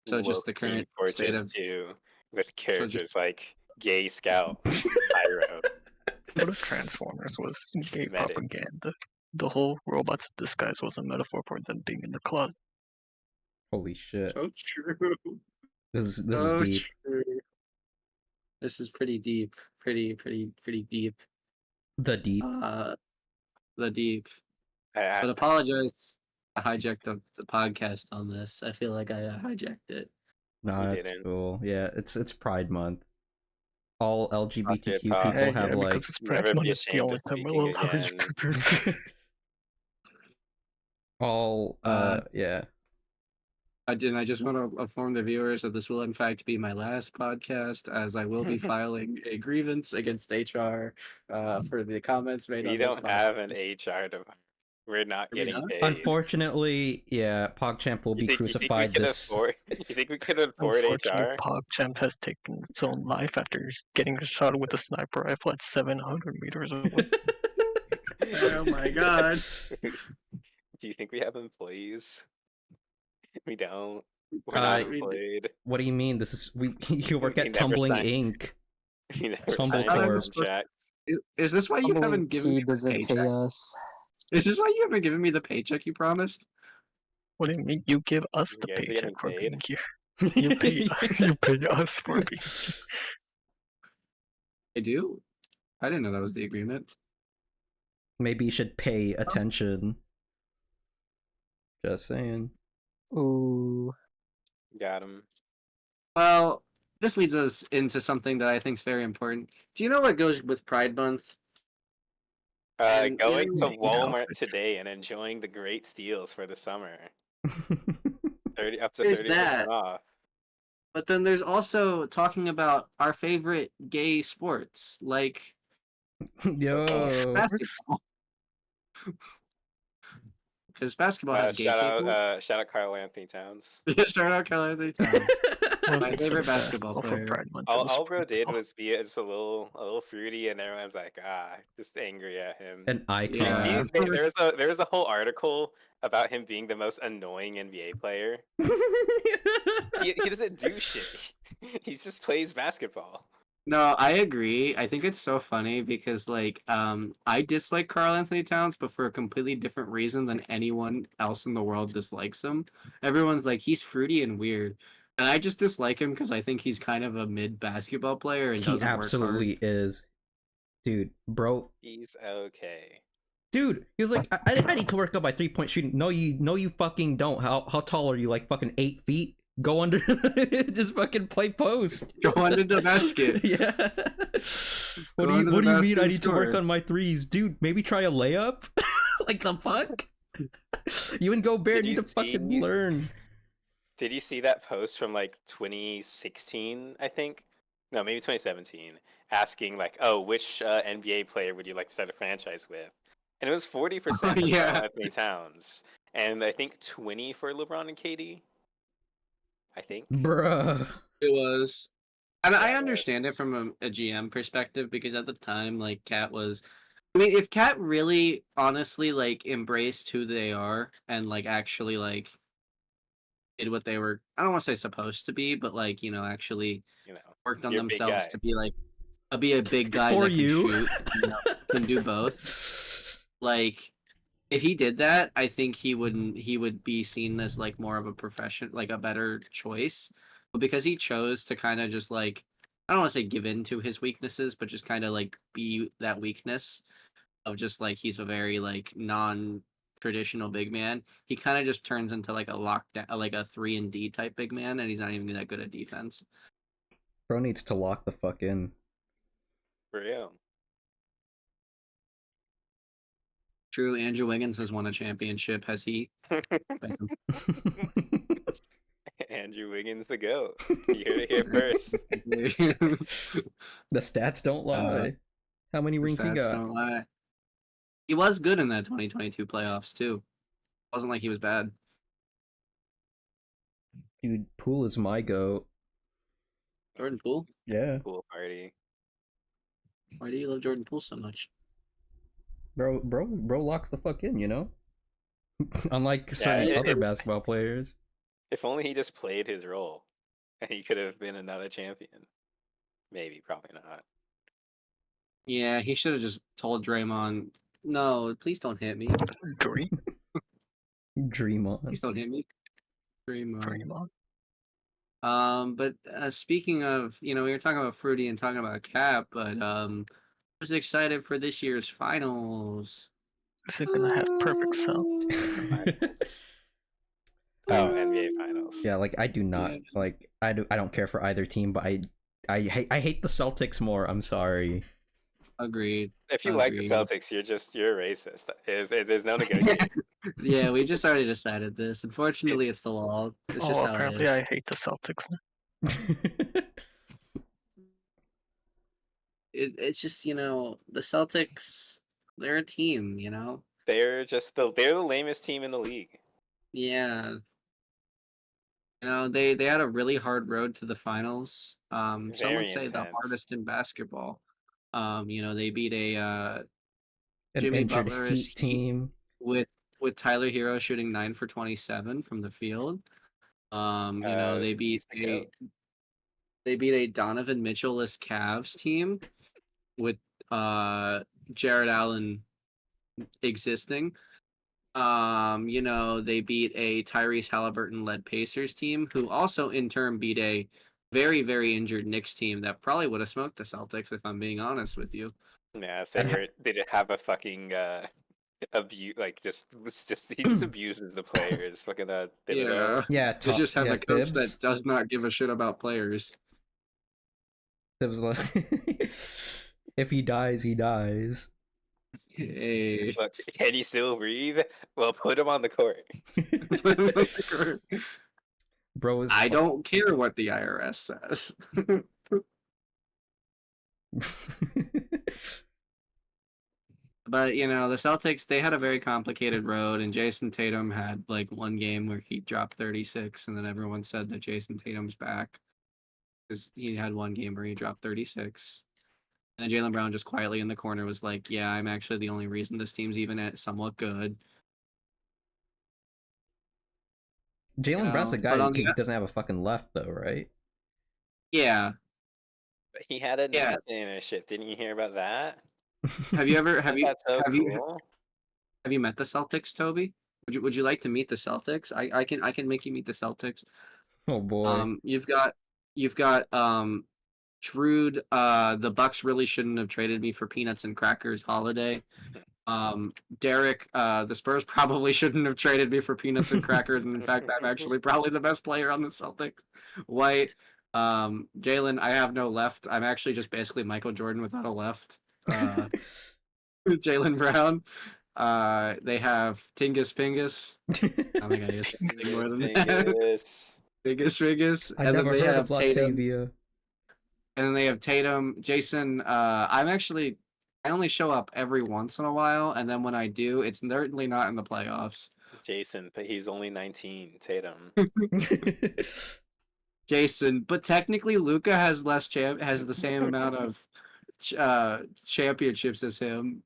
So just Woke the Team current state Fortress of 2 with so characters just like Gay Scout, Pyro, What if Transformers was gay Medic. propaganda? The whole robots in disguise was a metaphor for them being in the closet. Holy shit. so true. This is So deep. true. This is pretty deep. Pretty deep. The deep. The deep. I, But apologize. I hijacked the podcast on this. I feel like I hijacked it. Nah, You it's didn't. cool. Yeah, it's Pride Month. All LGBTQ talk. people have because like it's Pride Never Month, be it's the ashamed only of time I speaking will allow you again. to do this. all yeah. I just want to inform the viewers that this will in fact be my last podcast, as I will be filing a grievance against HR for the comments made We on this don't have an podcast. HR department. We're not Are we getting not? paid. Unfortunately, yeah, PogChamp will be You think we crucified could this afford? You think we could afford Unfortunately, HR? PogChamp has taken its own life after getting shot with a sniper rifle at 700 meters away. Oh my god. Do you think we have employees? We don't. We're Uh, not We d- employed. What do you mean? This is you work We at never Tumbling signed- Inc. We never Tumble signed Corp. a contract. Is this why you Tumbling haven't given me Tea the doesn't pay paycheck? us. Is this why you haven't given me the paycheck you promised? What do you mean? You give us You the guys are paycheck getting for paid? being here. You pay, you pay us for being here. I do. I didn't know that was the agreement. Maybe you should pay attention. Just saying. Ooh. Got him. Well, this leads us into something that I think is very important. Do you know what goes with Pride Month? And Going even to making Walmart outfits. today and enjoying the great steals for the summer. 30 up to There's 30% that. off. But then there's also talking about our favorite gay sports, like Yo. basketball. Because basketball has gay people. Shout out Carl Anthony Towns. Shout out Carolina Towns. Well, My if you favorite said basketball for player. Pride Month, it All, was all bro did football. was be just a little fruity, and everyone's like, just angry at him. An icon. Yeah. There was a whole article about him being the most annoying NBA player. He doesn't do shit. He just plays basketball. No, I agree. I think it's so funny because I dislike Carl Anthony Towns, but for a completely different reason than anyone else in the world dislikes him. Everyone's like, he's fruity and weird. And I just dislike him because I think he's kind of a mid basketball player and He doesn't work hard. absolutely is. Dude, bro. He's okay. Dude, he was like, I need to work up my 3-point shooting. No, you fucking don't. How tall are you? Like fucking 8 feet? Go under, just fucking play post. Go under the basket. Yeah. What Go do you under the mean? basket I and need to work score. on my threes, dude. Maybe try a layup. Like the fuck? You and Gobert Did need you to fucking see- learn. Did you see that post from like 2016? I think, no, maybe 2017, asking like, "Oh, which NBA player would you like to start a franchise with?" And it was 40% for yeah. Karl Anthony Towns, and I think 20 for LeBron and KD. I think. Bruh. It was. And I Yeah. understand it from a GM perspective because at the time, like, Cat was. I mean, if Cat really, honestly, like, embraced who they are and, like, actually, like, did what they were, I don't want to say supposed to be, but, like, actually You know, worked on you're a big themselves guy. to be, like, be a big guy For that can you. shoot, can do both. Like, if he did that, I think he would be seen as like more of a profession, like a better choice. But because he chose to kind of just like, I don't want to say give in to his weaknesses, but just kind of like be that weakness of just like he's a very like non-traditional big man. He kind of just turns into like a lockdown, like a 3-and-D type big man, and he's not even that good at defense. Bro needs to lock the fuck in. for real. True, Andrew Wiggins has won a championship. Has he? Andrew Wiggins, the GOAT. You heard it here first. The stats don't lie. How many rings he Stats got? don't lie. He was good in that 2022 playoffs too. Wasn't like he was bad. Dude, Poole is my goat. Jordan Poole. Yeah, Pool party. Why do you love Jordan Poole so much? bro, locks the fuck in, you know. Unlike some it- other it- basketball players. If only he just played his role, and he could have been another champion. Maybe, probably not. Yeah, he should have just told Draymond, "No, please don't hit me. Dream, Dream on. Please don't hit me." Draymond. dream on. But speaking of, we were talking about Fruity and talking about Cap, but I was excited for this year's finals. Is it gonna have perfect cell? Finals. Oh, NBA Finals. Yeah, like I do not Yeah. like I don't care for either team, but I hate the Celtics more. I'm sorry. Agreed. If you like the Agreed. Celtics, you're a racist. There's no negotiation. Yeah, we just already decided this. Unfortunately, it's the law. It's just Oh, how it apparently is. I hate the Celtics now. It's just the Celtics. They're a team. They're the lamest team in the league. Yeah. They had a really hard road to the finals. Some Very would say the intense. hardest in basketball. They beat a An Jimmy injured Butler-ish Heat team. with Tyler Hero shooting 9 for 27 from the field. They beat he's the goat. a Donovan Mitchell-less Cavs team with Jared Allen existing. They beat a Tyrese Halliburton-led Pacers team, who also in turn beat a very, very injured Knicks team that probably would have smoked the Celtics, if I'm being honest with you. Yeah, if And they didn't have a fucking abuse, like he just abuses the players. Fucking Thibodeau. Yeah, They just have a coach that Thibs. does not give a shit about players. Thibs like if he dies, he dies. Hey. Look, can he still breathe? Well, put him on the court. Bro is I don't care what the IRS says. But the Celtics, they had a very complicated road, and Jason Tatum had like one game where he dropped 36, and then everyone said that Jason Tatum's back because he had one game where he dropped 36. And then Jaylen Brown just quietly in the corner was like, "Yeah, I'm actually the only reason this team's even somewhat good." Jalen Brown's the but guy on who the doesn't have a fucking left though, right? Yeah. But he had a Yeah. NASA ship. Didn't you hear about that? Have you ever have you That's so have you cool. have you met the Celtics, Toby? Would you like to meet the Celtics? I can make you meet the Celtics. Oh boy. You've got Shrewd, the Bucks really shouldn't have traded me for peanuts and crackers holiday. Derek, the Spurs probably shouldn't have traded me for peanuts and crackers, and in fact I'm actually probably the best player on the Celtics. White, Jalen, I have no left. I'm actually just basically Michael Jordan without a left. Jaylen Brown. They have Tingus Pingus. I don't think I used anything more than that. Dingus. Tingus Pingus. I And then never they heard have of Tatum. Latavia. And then they have Tatum, Jason. I only show up every once in a while, and then when I do, it's certainly not in the playoffs. Jason, but he's only 19. Tatum. Jason, but technically Luca has has the same amount of championships as him.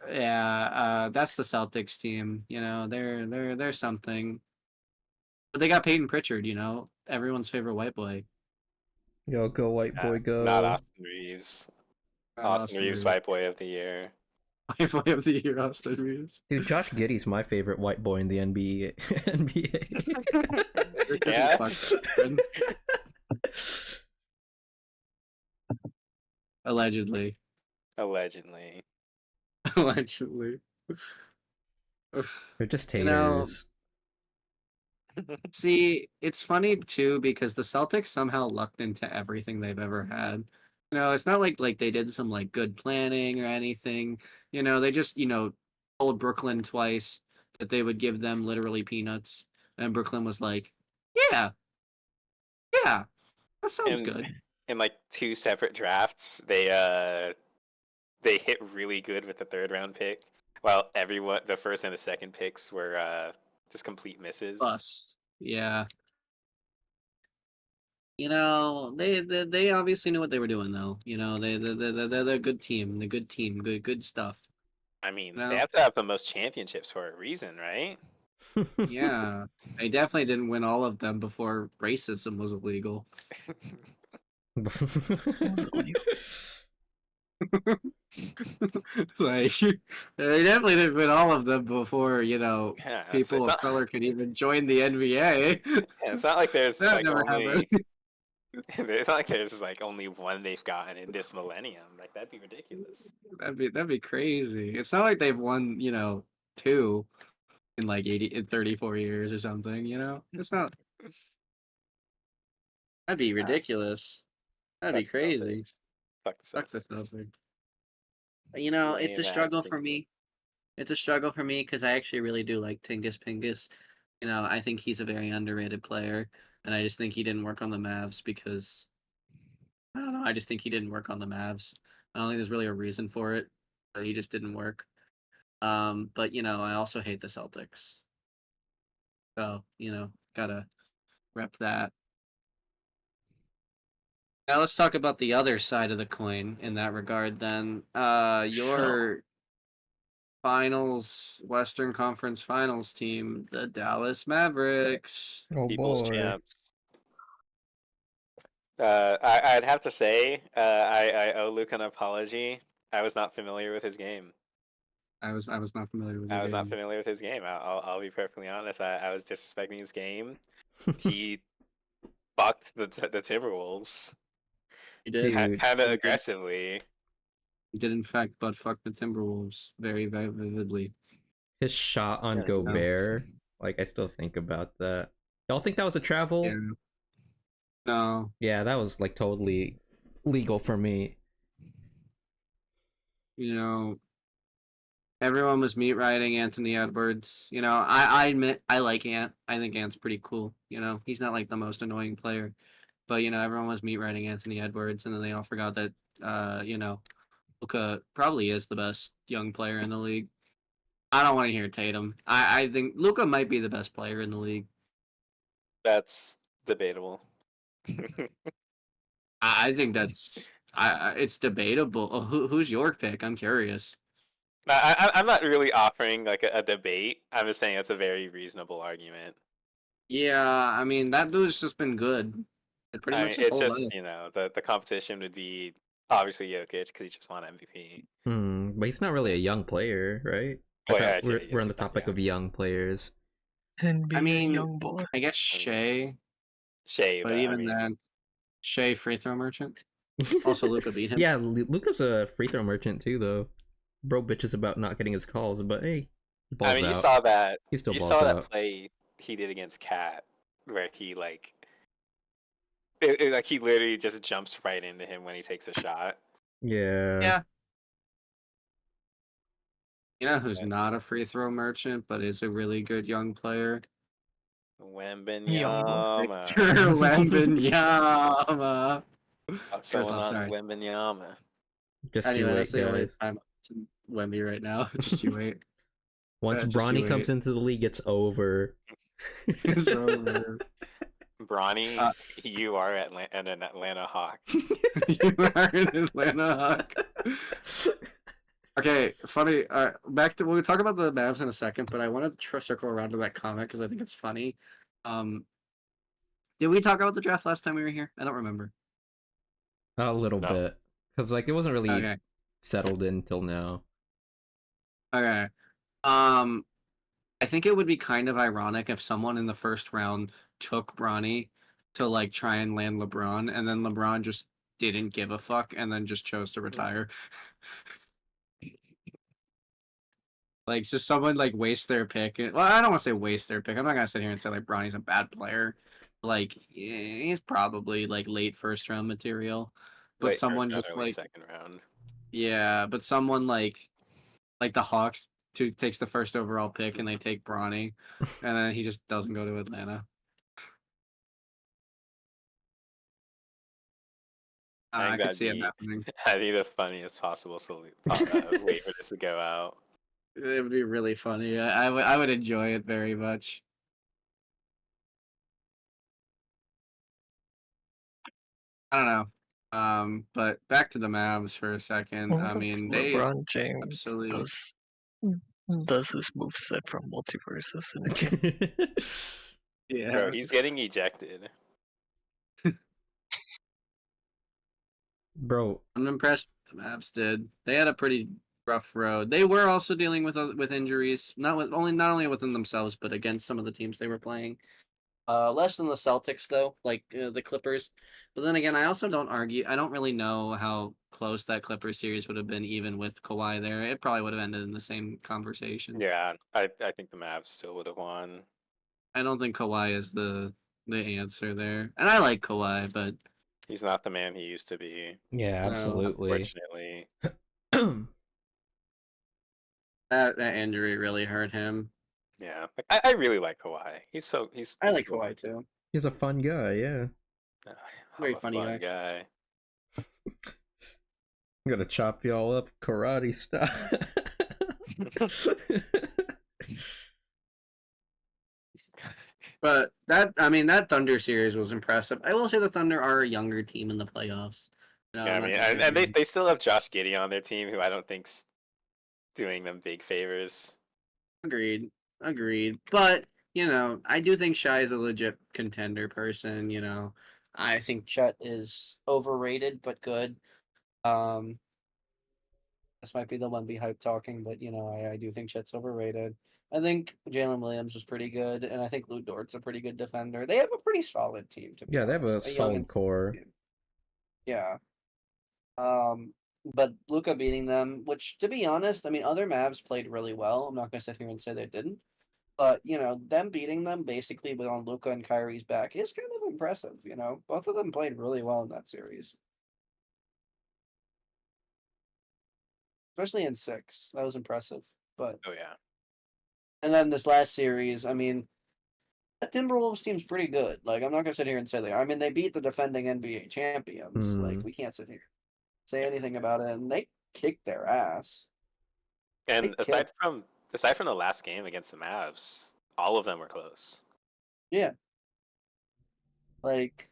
Yeah, that's the Celtics team. They're something. But they got Peyton Pritchard. Everyone's favorite white boy. Yo, go white boy, go. Not Austin Reeves. Austin Reeves, white boy of the year. White boy of the year, Austin Reeves. Dude, Josh Giddey's my favorite white boy in the NBA. Yeah. Allegedly. Allegedly. Allegedly. They're just You know- haters. See, it's funny too because the Celtics somehow lucked into everything they've ever had. It's not like they did some like good planning or anything. They just told Brooklyn twice that they would give them literally peanuts, and Brooklyn was like, "Yeah, yeah, that sounds And- good." In like 2 separate drafts, they they hit really good with the third round pick, while the first and the second picks were just complete misses. Bust. Yeah. They obviously knew what they were doing though. They're a good team. They're a good team. Good stuff. I mean, No. they have to have the most championships for a reason, right? Yeah. They definitely didn't win all of them before racism was illegal. Like they definitely didn't win all of them before, Yeah, people of not, color could even join the NBA. yeah, it's not like there's That like never only happened. it's not like there's like only one they've gotten in this millennium. Like that'd be ridiculous. That'd be crazy. It's not like they've won, two in like 34 years or something, It's not. That'd be ridiculous. That'd be Fuck the crazy. Celtics. Fuck the Fuck the Celtics. Celtics. It's a Lame ass struggle for team. me. It's a struggle for me because I actually really do like Tingus Pingus. I think he's a very underrated player, and I just think he didn't work on the Mavs because I don't know. I just think he didn't work on the Mavs. I don't think there's really a reason for it, but he just didn't work. But I also hate the Celtics, so gotta rep that. Now let's talk about the other side of the coin in that regard. Then, your finals, Western Conference Finals team, the Dallas Mavericks. Oh People's boy. champs. I'd have to say, I owe Luke an apology. I was not familiar with his game. I was not familiar with the I was not game. familiar with his game. I'll be perfectly honest. I was disrespecting his game. He fucked the Timberwolves He did. Dude. kind He of did. aggressively. He did in fact butt fuck the Timberwolves very, very vividly. His shot on Yeah, Gobert, like I still think about that. Y'all think that was a travel? Yeah. No. Yeah, that was like totally legal for me. Everyone was meat riding Anthony Edwards. I admit I like Ant. I think Ant's pretty cool. He's not like the most annoying player, but everyone was meat riding Anthony Edwards, and then they all forgot that Luka probably is the best young player in the league. I don't want to hear Tatum. I think Luka might be the best player in the league. That's debatable. I think that's it's debatable. Who's your pick? I'm curious. I'm not really offering like a debate. I'm just saying it's a very reasonable argument. Yeah, I mean that dude's just been good. Pretty I much mean, his it's whole just life. the competition would be obviously Jokic because he just won MVP. But he's not really a young player, right? I Oh, thought yeah, actually, we're on the he's not topic young. of young players. NBA I mean, young boy. I guess Shea, Shea, but but I even mean, then, Shea free throw merchant. Also, Luka beat him. Yeah, Luka's a free throw merchant too, though. Bro bitches about not getting his calls, but hey, he balls I mean, out. you saw that. He still You balls saw that out. play he did against Cat, where he like, like he literally just jumps right into him when he takes a shot. Yeah. Yeah. You know who's Yeah. not a free throw merchant, but is a really good young player? Wembanyama. Victor Wembanyama. What's First going off, on, sorry. Wembanyama? Just Anyway, you that's wait, the only guys. time to Wemby right now. Just you wait. Once just you Bronny comes wait. into the league, it's over. It's over. Bronny, you are an Atlanta Hawk. You are an Atlanta Hawk. Okay, funny. Back to we'll talk about the Mavs in a second, but I want to circle around to that comment because I think it's funny. Did we talk about the draft last time we were here? I don't remember. A little No. bit, because like it wasn't really Okay. settled in till now. Okay. I think it would be kind of ironic if someone in the first round took Bronny to like try and land LeBron, and then LeBron just didn't give a fuck and then just chose to retire. Like, just someone like waste their pick. Well, I don't want to say waste their pick. I'm not gonna sit here and say like Bronny's a bad player. Like, he's probably like late first round material. But Late someone first round, just early like, second round. yeah, but someone like the Hawks takes the first overall pick and they take Bronny, and then he just doesn't go to Atlanta. I I think could that'd see it be happening. that'd be the funniest possible way for this to go out. It would be really funny. I would enjoy it very much. I don't know. But back to the Mavs for a second. I mean, they LeBron James absolutely. does his moveset from multiverses in a game. Yeah. Bro, he's getting ejected. Bro, I'm impressed with the Mavs did. They had a pretty rough road. They were also dealing with injuries, not only within themselves, but against some of the teams they were playing. Less than the Celtics though, like the Clippers. But then again, I also don't argue. I don't really know how close that Clippers series would have been even with Kawhi there. It probably would have ended in the same conversation. Yeah, I think the Mavs still would have won. I don't think Kawhi is the answer there. And I like Kawhi, but He's not the man he used to be, yeah, no, absolutely. unfortunately. that injury really hurt him. Yeah, like, I really like Kawhi. I like so Kawhi too. He's a fun guy, yeah. I'm Very a funny fun guy. guy. I'm gonna chop y'all up karate style. But that Thunder series was impressive. I will say the Thunder are a younger team in the playoffs. No, Yeah, I I'm not mean, and they disagreeing. they still have Josh Giddey on their team, who I don't think's doing them big favors. Agreed. Agreed. But, I do think Shy is a legit contender person, I think Chet is overrated but good. Um this might be the one be hype talking, but I do think Chet's overrated. I think Jalen Williams was pretty good, and I think Lou Dort's a pretty good defender. They have a pretty solid team, to be Yeah, they have honest. a A young solid core. yeah. But Luca beating them, which to be honest, I mean, other Mavs played really well. I'm not gonna sit here and say they didn't, but them beating them basically with on Luca and Kyrie's back is kind of impressive. Both of them played really well in that series, especially in six. That was impressive. But Oh yeah, and then this last series, I mean, that Timberwolves team's pretty good. Like, I'm not gonna sit here and say they. I mean, they beat the defending NBA champions. Like, we can't sit here and say anything about it, and they kicked their ass. They and kicked. aside from the last game against the Mavs, all of them were close. Yeah. Like,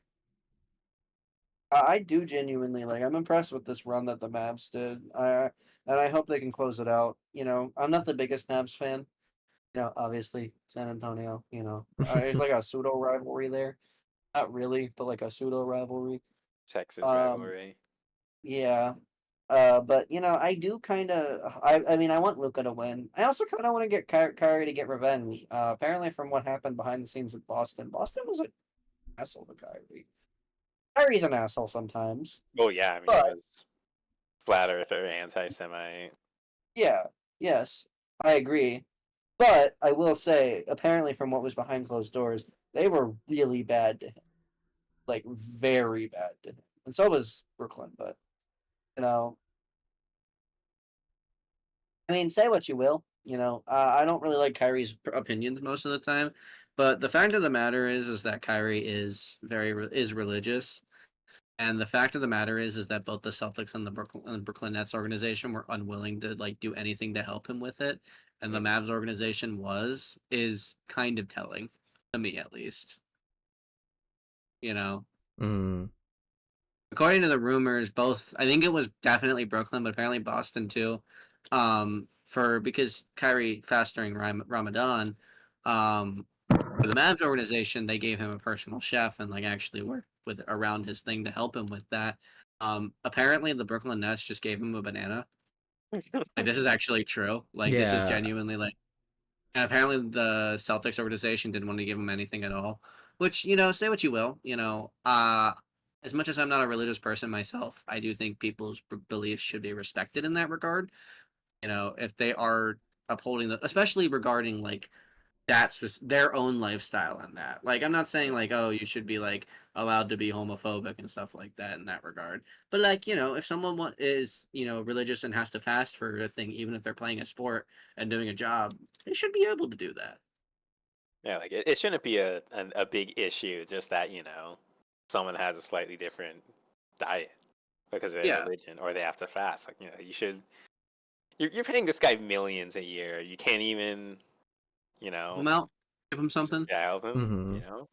I do genuinely like. I'm impressed with this run that the Mavs did. And I hope they can close it out. I'm not the biggest Mavs fan. Obviously San Antonio. There's like a pseudo rivalry there. Not really, but like a pseudo rivalry. Texas Um, rivalry. yeah. But I do kind of. I mean, I want Luca to win. I also kind of want to get Kyrie to get revenge. Apparently, from what happened behind the scenes with Boston, Boston was an asshole to Kyrie. Kyrie's an asshole sometimes, Oh yeah, I mean he but was flat earther, anti-Semite. yeah, yes, I agree. But I will say, apparently, from what was behind closed doors, they were really bad to him, like very bad to him, and so was Brooklyn. But you know, I mean, say what you will. I don't really like Kyrie's opinions most of the time, but the fact of the matter is that Kyrie is is religious, and the fact of the matter is that both the Celtics and the Brooklyn Nets organization were unwilling to like do anything to help him with it, and the Mavs organization is kind of telling to me at least. Mm. According to the rumors, both I think it was definitely Brooklyn, but apparently Boston too. Because Kyrie fast during Ramadan, for the Mavs organization, they gave him a personal chef and like actually worked with around his thing to help him with that. Apparently the Brooklyn Nets just gave him a banana. Like this is actually true. Like this is Yeah. genuinely like. And apparently the Celtics organization didn't want to give him anything at all. Which, say what you will, as much as I'm not a religious person myself, I do think people's beliefs should be respected in that regard. If they are upholding especially regarding like that's their own lifestyle and that. Like, I'm not saying like, oh, you should be like allowed to be homophobic and stuff like that in that regard. But like, if someone is religious and has to fast for a thing, even if they're playing a sport and doing a job, they should be able to do that. Yeah, like it shouldn't be a big issue. Just that someone has a slightly different diet. because of their Yeah. religion, or they have to fast. Like, you should. You're paying this guy millions a year. You can't even, Help him out, give him something. help him. Mhm.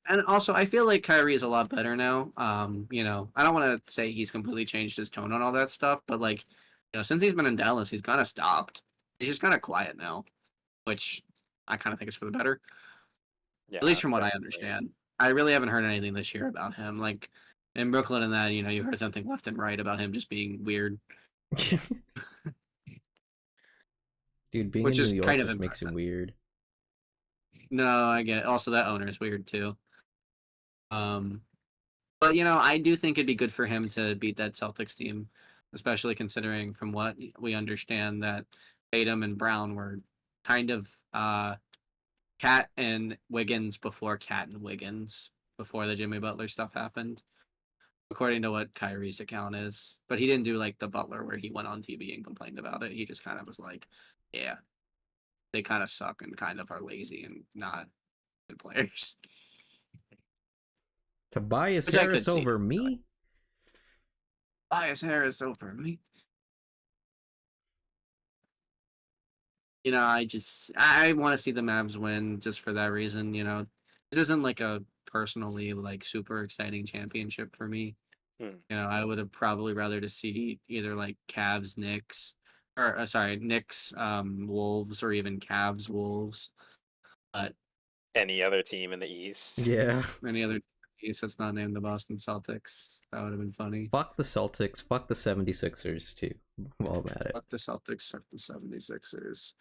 And also, I feel like Kyrie is a lot better now. I don't want to say he's completely changed his tone on all that stuff, but like, since he's been in Dallas, he's kind of stopped. He's just kind of quiet now, which I kind of think is for the better. Yeah, At least from what I definitely. understand. I really haven't heard anything this year about him. Like in Brooklyn and that, you heard something left and right about him just being weird, Dude, being which in New is York kind of just makes you impressive. weird. No, I get. Also, that owner is weird too. But I do think it'd be good for him to beat that Celtics team, especially considering from what we understand that Tatum and Brown were kind of Cat and Wiggins before Cat and Wiggins before the Jimmy Butler stuff happened, according to what Kyrie's account is. But he didn't do like the Butler where he went on TV and complained about it. He just kind of was like, "Yeah, they kind of suck and kind of are lazy and not good players." Tobias Which I could Harris see. over me? Bias Harris over me. I want to see the Mavs win just for that reason. This isn't like a personally like super exciting championship for me. I would have probably rather to see either like Cavs, Knicks, or sorry, Knicks, Wolves, or even Cavs, Wolves. But Any other team in the East. Yeah. any other piece that's not named the Boston Celtics, that would have been funny. Fuck the Celtics. Fuck the 76ers, too. While I'm at it. Fuck the Celtics, fuck the 76ers.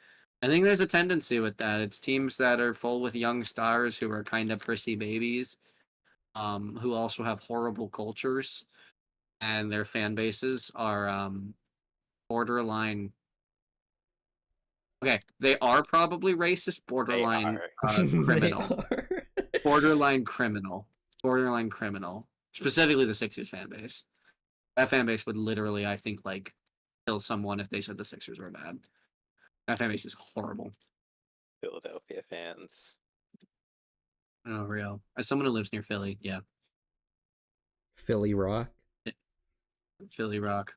I think there's a tendency with that. It's teams that are full with young stars who are kind of prissy babies, who also have horrible cultures, and their fan bases are borderline. Okay, they are probably racist, borderline criminal, borderline criminal, borderline criminal. Specifically, the Sixers fan base. That fan base would literally, I think, like kill someone if they said the Sixers were bad. That fan base is horrible. Philadelphia fans. Oh, real. As someone who lives near Philly, yeah, Philly Rock. Philly rock.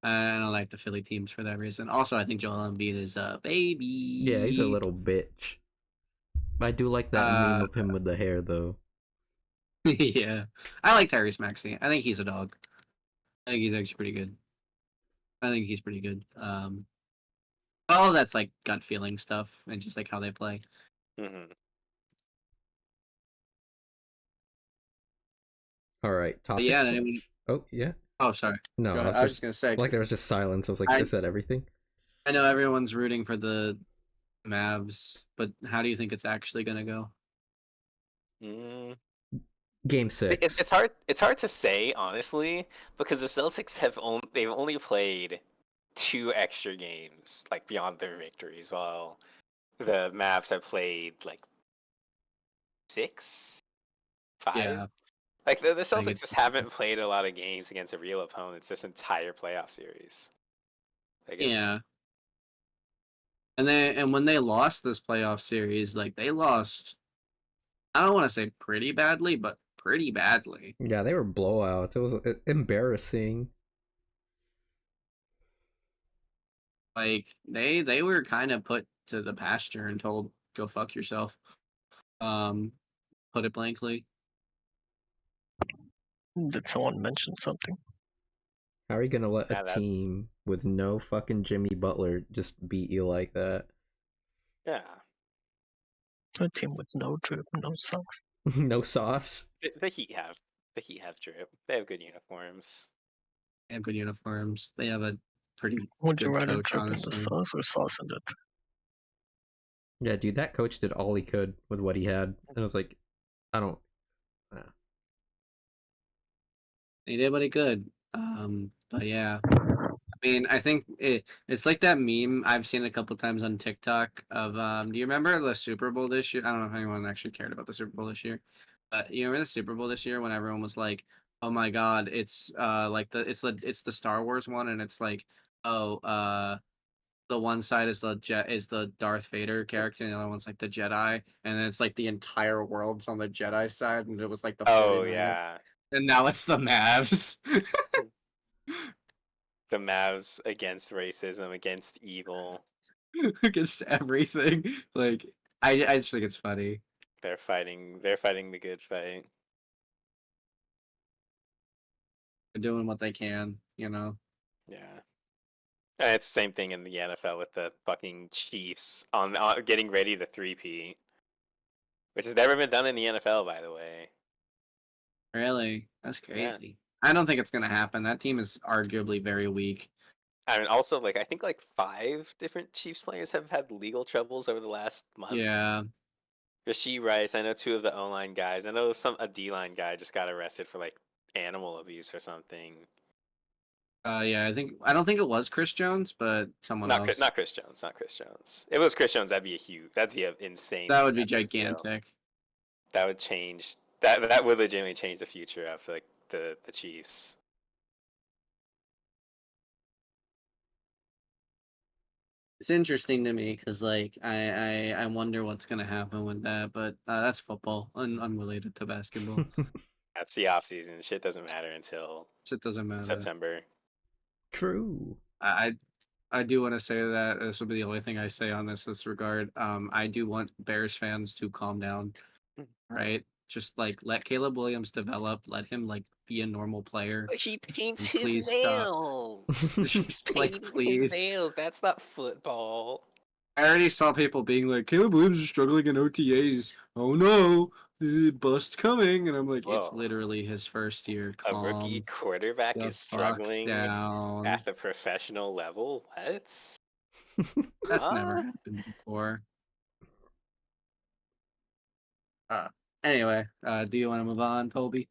I don't like the Philly teams for that reason. Also, I think Joel Embiid is a baby. Yeah, he's a little bitch. I do like that meme of him with the hair, though. Yeah, I like Tyrese Maxey. I think he's a dog. I think he's actually pretty good. I think he's pretty good. All that's like gut feeling stuff and just like how they play. Mm-hmm. All right, But topic yeah, switch. Oh, yeah. Oh, sorry. No, Go I ahead. was I was just just gonna say. like there was just silence. I was like, I- I said everything. I know everyone's rooting for the Mavs, but how do you think it's actually gonna go? Game 6. It's hard. It's hard to say honestly because the Celtics they've only played 2 extra games like beyond their victories, while the Mavs have played like 6, 5. Yeah, Like the I think Celtics it's just haven't played a lot of games against a real opponents this entire playoff series. Like yeah. And when they lost this playoff series, like they lost. I don't want to say pretty badly, but pretty badly. Yeah, they were blowouts. It was embarrassing. Like they were kind of put to the pasture and told go fuck yourself. Put it blankly. Did someone mention something? How are you gonna let Yeah, a that's- team with no fucking Jimmy Butler just beat you like that? Yeah, A team with no drip, no sauce. No sauce. the Heat have drip. They have good uniforms. They have good uniforms. They have a pretty Would you good rather coach, drip in the honestly. sauce or sauce in the drip? Yeah, dude, that coach did all he could with what he had, and I was like, I don't. He did what he could. But yeah. I mean, I think it's like that meme I've seen a couple times on TikTok of do you remember the Super Bowl this year? I don't know if anyone actually cared about the Super Bowl this year. But you remember the Super Bowl this year when everyone was like, "Oh my god, it's like it's the Star Wars one," and it's like, "Oh, the one side is the Darth Vader character, and the other one's like the Jedi, and then it's like the entire world's on the Jedi side, and it was like the Oh 49ers. yeah. And now it's the Mavs." The Mavs against racism, against evil. Against everything. Like I just think it's funny. They're fighting the good fight. They're doing what they can, you know. Yeah. And it's the same thing in the NFL with the fucking Chiefs on getting ready to 3-peat. Which has never been done in the NFL, by the way. Really? That's Yeah. crazy. I don't think it's gonna happen. That team is arguably very weak. I mean, also, like, I think like 5 different Chiefs players have had legal troubles over the last month. Yeah. Rasheed Rice, I know 2 of the O-line guys. I know a D-line guy just got arrested for like animal abuse or something. Yeah, I don't think it was Chris Jones, but someone else. Not Chris Jones. Not Chris Jones. If it was Chris Jones, that'd be an insane. That would be massive deal. gigantic. That would change. That would legitimately change the future of like the Chiefs. It's interesting to me because like I wonder what's gonna happen with that, but that's football, unrelated to basketball. That's the off season. Shit doesn't matter until So it doesn't matter. September. True. I do want to say that this will be the only thing I say on this regard. I do want Bears fans to calm down, right? Just like let Caleb Williams develop, let him like be a normal player. But he paints And his please stop. nails. He's Like, painting please. his nails. That's not football. I already saw people being like, Caleb Williams is struggling in OTAs. Oh no, the bust coming. And I'm like, it's Whoa. literally his first year. A rookie quarterback the is fuck struggling down. at the professional level. What? That's never Huh? happened before. Anyway, do you want to move on, Toby?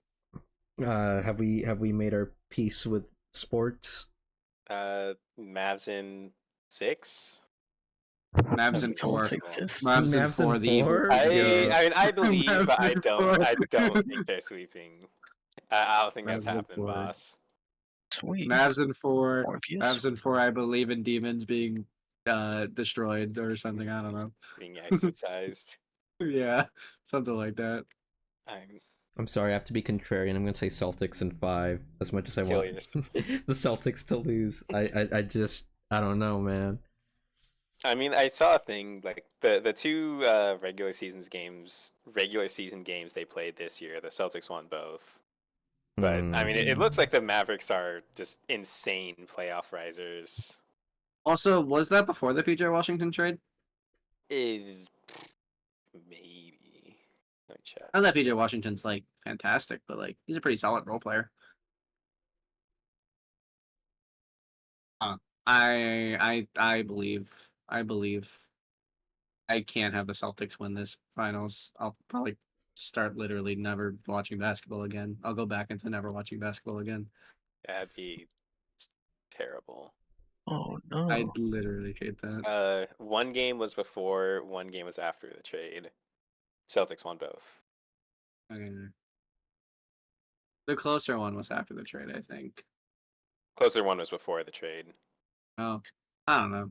Have we made our peace with sports? Mavs in 6. Mavs in That's I'll 4. take this. Mavs in Mavs in 4. The evil. 4? I Yeah. mean, I believe, but Mavs in 4. I don't think they're sweeping. I don't think that's Mavs in happening, 4. boss. Sweet. Mavs in 4. Morbius. Mavs in 4. I believe in demons being destroyed or something. I don't know. Being exercised. Yeah, something like that. I'm sorry, I have to be contrarian. I'm gonna say Celtics in 5. As much as I Kill want yourself. the Celtics to lose, I don't know, man. I mean, I saw a thing like the 2 regular season games they played this year. The Celtics won both, but I mean, it looks like the Mavericks are just insane playoff risers. Also, was that before the PJ Washington trade? Maybe. Let me check. I know that PJ Washington's like fantastic, but like he's a pretty solid role player. I believe I can't have the Celtics win this finals. I'll probably start literally never watching basketball again. I'll go back into never watching basketball again. That'd be just terrible. Oh no. I literally hate that. 1 game was before, 1 game was after the trade. Celtics won both. Okay. The closer one was after the trade, I think. Closer one was before the trade. Oh, I don't know.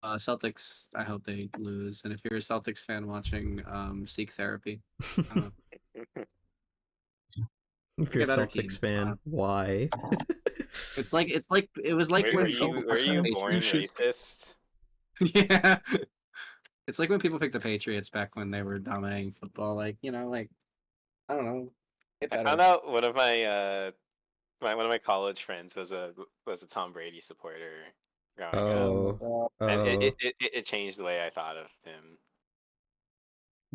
Celtics, I hope they lose. And if you're a Celtics fan watching, seek therapy. If you're a Get better Celtics team. fan, why? It was like Were when you born Patriots. racist? Yeah. It's like when people picked the Patriots back when they were dominating football. Like, you know, like I don't know. Get I better. found out one of my college friends was a Tom Brady supporter growing up, Oh, and oh. it changed the way I thought of him.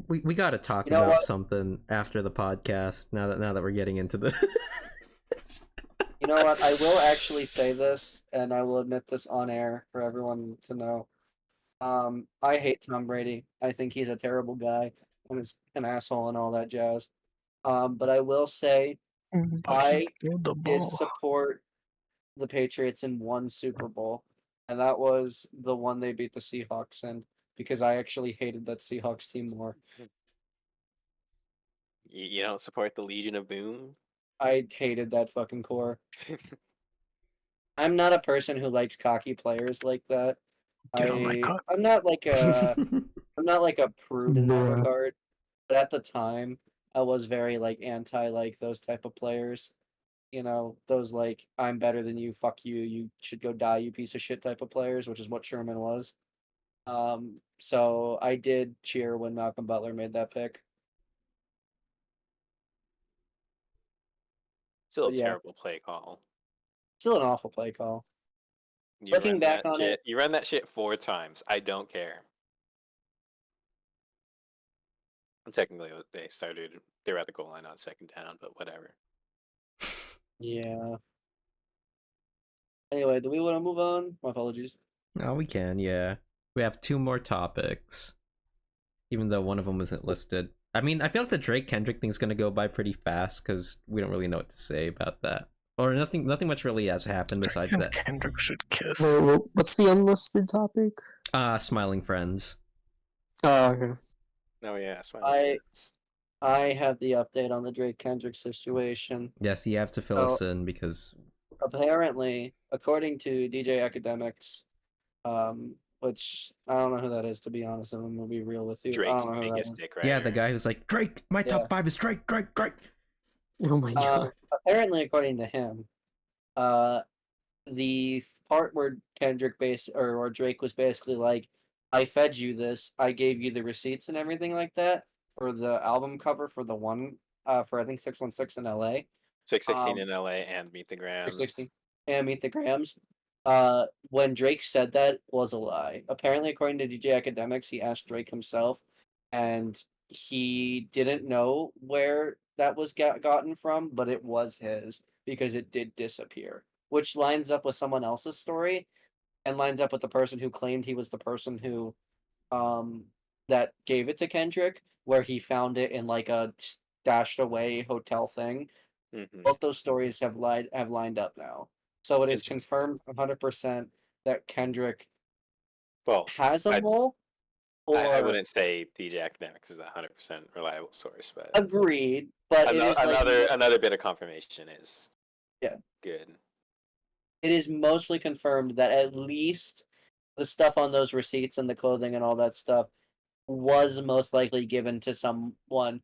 We gotta talk You know about what? something after the podcast. Now that we're getting into the. You know what? I will actually say this, and I will admit this on air for everyone to know. I hate Tom Brady. I think he's a terrible guy and is an asshole and all that jazz. But I will say I the did ball. support the Patriots in one Super Bowl, and that was the one they beat the Seahawks in because I actually hated that Seahawks team more. You don't support the Legion of Boom? I hated that fucking core. I'm not a person who likes cocky players like that. You don't like cock? I'm not like a I'm not like a prude in that Bruh. regard, but at the time, I was very like anti like those type of players. You know, those like I'm better than you, fuck you, you should go die, you piece of shit type of players, which is what Sherman was. So I did cheer when Malcolm Butler made that pick. Still a But yeah, terrible play call. still an awful play call. You Looking run back that on shit. it, You run that shit 4 times. I don't care. And technically, they were at the goal line on 2nd down, but whatever. yeah. Anyway, do we want to move on? My apologies. Oh, we can, yeah. We have 2 more topics, even though one of them isn't listed. I mean, I feel like the Drake Kendrick thing's gonna go by pretty fast because we don't really know what to say about that, or nothing much really has happened besides And that. Kendrick should kiss. What's the unlisted topic? Smiling friends. Oh, okay. Oh yeah, Smiley Friends. I have the update on the Drake Kendrick situation. Yes, you have to fill Oh. us in because Apparently, according to DJ Academics, which I don't know who that is to be honest. I'm gonna be real with you. Drake's I don't know who that biggest is. dick right yeah, the guy who's like Drake. My Yeah. top 5 is Drake. Oh my god. Apparently, according to him, the part where Kendrick or Drake was basically like, "I fed you this. I gave you the receipts and everything like that for the album cover for the one for I think 616 in LA." 616 in LA and Meet the Grams. 616 and Meet the Grams. When Drake said that was a lie. Apparently, according to DJ Academics, he asked Drake himself, and he didn't know where that was gotten from, but it was his because it did disappear, which lines up with someone else's story and lines up with the person who claimed he was the person who that gave it to Kendrick, where he found it in like a stashed away hotel thing. Mhm. Both those stories have lined up now. So it is Interesting. confirmed 100% that Kendrick Well, has a I- mole. Or I wouldn't say DJ Academics is a 100% reliable source, but agreed, but it is like another bit of confirmation is good. it is mostly confirmed that at least the stuff on those receipts and the clothing and all that stuff was most likely given to someone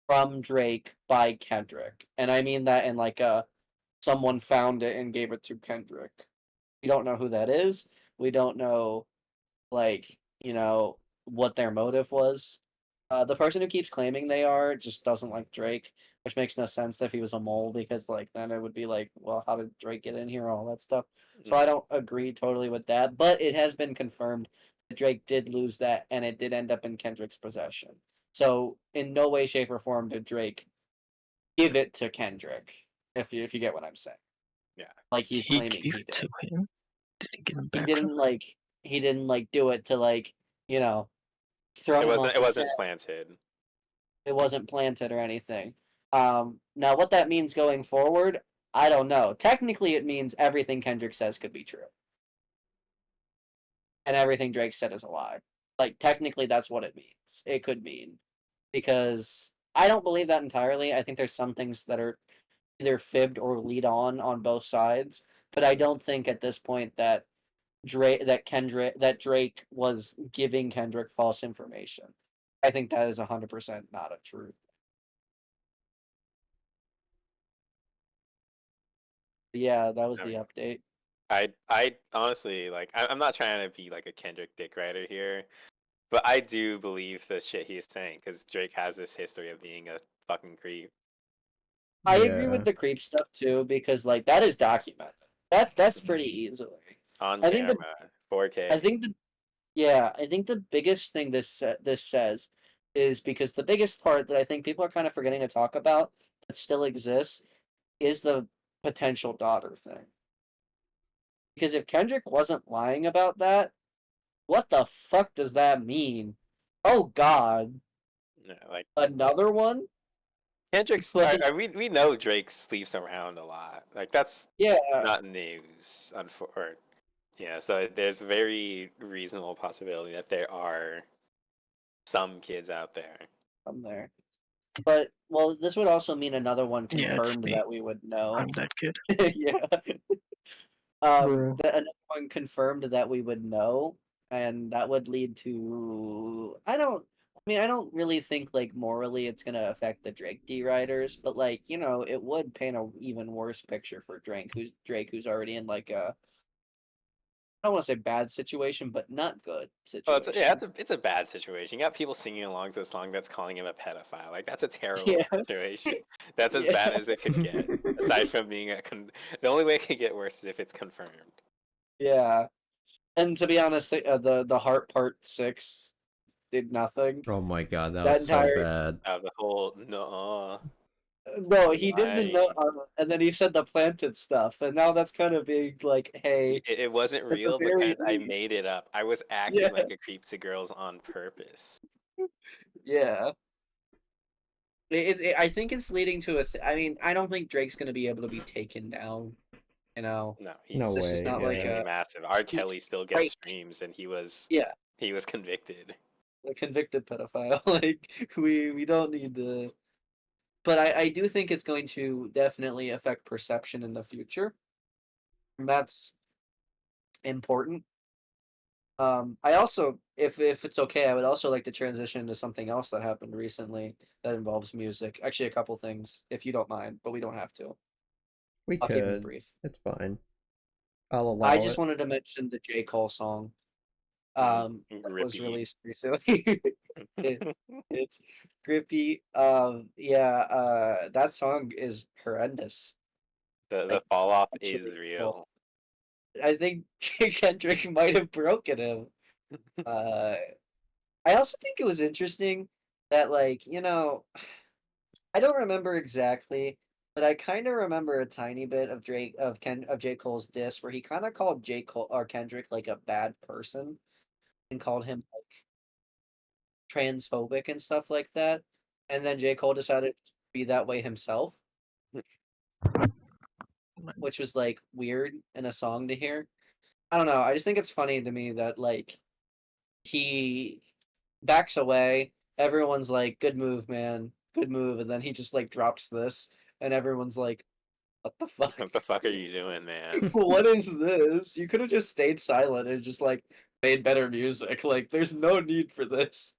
from Drake by Kendrick. And I mean that in like a someone found it and gave it to Kendrick. We don't know who that is. We don't know like, what their motive was. The person who keeps claiming they are just doesn't like Drake, which makes no sense if he was a mole because like then it would be like, well, how did Drake get in here, all that stuff. So I don't agree totally with that, but it has been confirmed that Drake did lose that and it did end up in Kendrick's possession. So in no way, shape, or form did Drake give it to Kendrick, if you get what I'm saying. Yeah. Like he's He claiming gave he it did. to him. Did he give him He back? didn't like do it to like, throw him off It the wasn't set. planted. It wasn't planted or anything. Now what that means going forward, I don't know. Technically, it means everything Kendrick says could be true, and everything Drake said is a lie. Like technically, that's what it means. It could mean because I don't believe that entirely. I think there's some things that are either fibbed or lead on both sides, but I don't think at this point that Drake was giving Kendrick false information. I think that is 100% not a truth. Yeah, that was the update. I honestly I'm not trying to be like a Kendrick dick writer here, but I do believe the shit he is saying because Drake has this history of being a fucking creep. I agree with the creep stuff too because like that is documented. That's pretty easily on I think camera, 4K. I think the biggest thing this says is because the biggest part that I think people are kind of forgetting to talk about that still exists is the potential daughter thing. Because if Kendrick wasn't lying about that, what the fuck does that mean? Oh God, Yeah, like another one? Kendrick's. Like- We know Drake sleeps around a lot. Like that's Yeah, not news. So there's a very reasonable possibility that there are some kids out there. I'm there. But well, this would also mean another one Yeah, it's confirmed me. that we would know. I'm that kid. Yeah. Bruh. Another one confirmed that we would know, and that would lead to mean, I don't really think like morally it's gonna affect the Drake D riders, but like it would paint a even worse picture for Drake who's already in like a I don't want to say bad situation, but not good Oh, situation. it's a bad situation. You got people singing along to a song that's calling him a pedophile. Like that's a terrible Yeah. situation. That's as Yeah. bad as it could get. Aside from being the only way it could get worse is if it's confirmed. Yeah. And to be honest, the Heart Part 6 did nothing. Oh my god, that That was so entire bad. The whole no. no, he did the Why? and then he said the planted stuff, and now that's kind of being like, hey, It wasn't at the real very because I least, made it up. I was acting yeah, like a creep to girls on purpose. yeah. I think it's leading to I mean, I don't think Drake's gonna be able to be taken down. You know, No, No he's this is way, not like extremely yeah. massive. R. he's Kelly still gets right. streams, and Yeah, he was convicted. a convicted pedophile. Like we don't need to. But I do think it's going to definitely affect perception in the future. And that's important. I also, if it's okay, I would also like to transition to something else that happened recently that involves music. Actually, a couple things, if you don't mind, but we don't have to. We I'll keep it could. brief. It's fine. I'll I allow just it. wanted to mention the J. Cole song. That was Rippy. released recently. it's it's grippy. Yeah. That song is horrendous. The Like fall off is absolutely awful. real. I think Kendrick might have broken him. Uh, I also think it was interesting that I don't remember exactly, but I kind of remember a tiny bit of J. Cole's diss where he kind of called J. Cole or Kendrick like a bad person and called him like transphobic and stuff like that. And then J. Cole decided to be that way himself, which was like weird in a song to hear. I don't know. I just think it's funny to me that like he backs away. Everyone's like, "Good move, man. Good move." And then he just like drops this, and everyone's like, "What the fuck? What the fuck are you doing, man? What is this? You could have just stayed silent and just like made better music. Like, there's no need for this."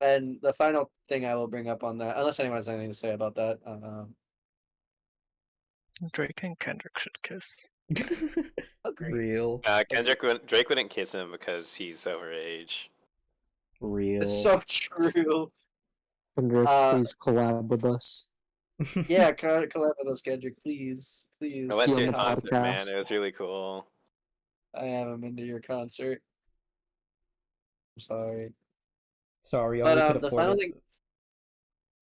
And the final thing I will bring up on that, unless anyone has anything to say about that, Drake and Kendrick should kiss. agree. Real. Drake wouldn't kiss him because he's overage. Real. It's so true. Kendrick, Uh, please collab with us. Yeah, collab with us, Kendrick, please, please. I went Be to on your the concert, man. podcast. It was really cool. I haven't been to your concert. I'm sorry. Sorry, But only could the afford final it. thing.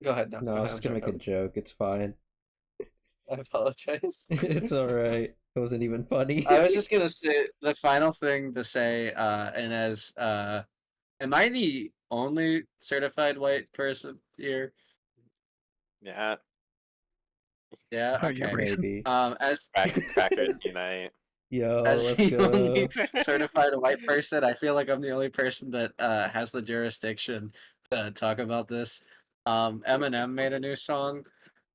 Go ahead. No, No, go I was ahead. I'm just gonna sorry. make a Kevin. joke. It's fine. I apologize. It's alright. It wasn't even funny. I was just gonna say the final thing to say, and as am I the only certified white person here? Yeah, Yeah. Are you Okay. racist? Maybe. As crackers unite. Yo, as let's the only go. certified white person, I feel like I'm the only person that has the jurisdiction to talk about this. Eminem made a new song,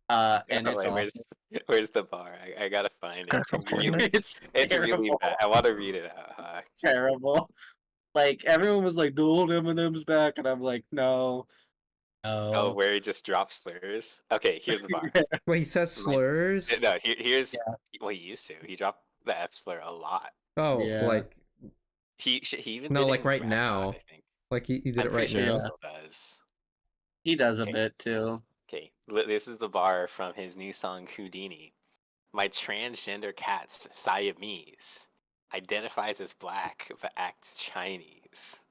and it's Wait, awful. where's the bar? I gotta find Guy it. from It's really, Fortnite. it's really Terrible. bad. I want to read it out. Huh? It's terrible. Like everyone was like, "The old Eminem's back," and I'm like, "No, Oh, no." where he just drops slurs. Okay, here's the bar. Wait, he says My, slurs? no, here's Yeah, well, he used to. He dropped the F slur a lot. Oh, yeah, like He even no, did it like in right Rap God, now. I think. Like he did I'm it pretty right sure he now. yeah. still does. He does a Okay, bit too. okay. This is the bar from his new song Houdini. My transgender cat's Siamese. Identifies as black but acts Chinese.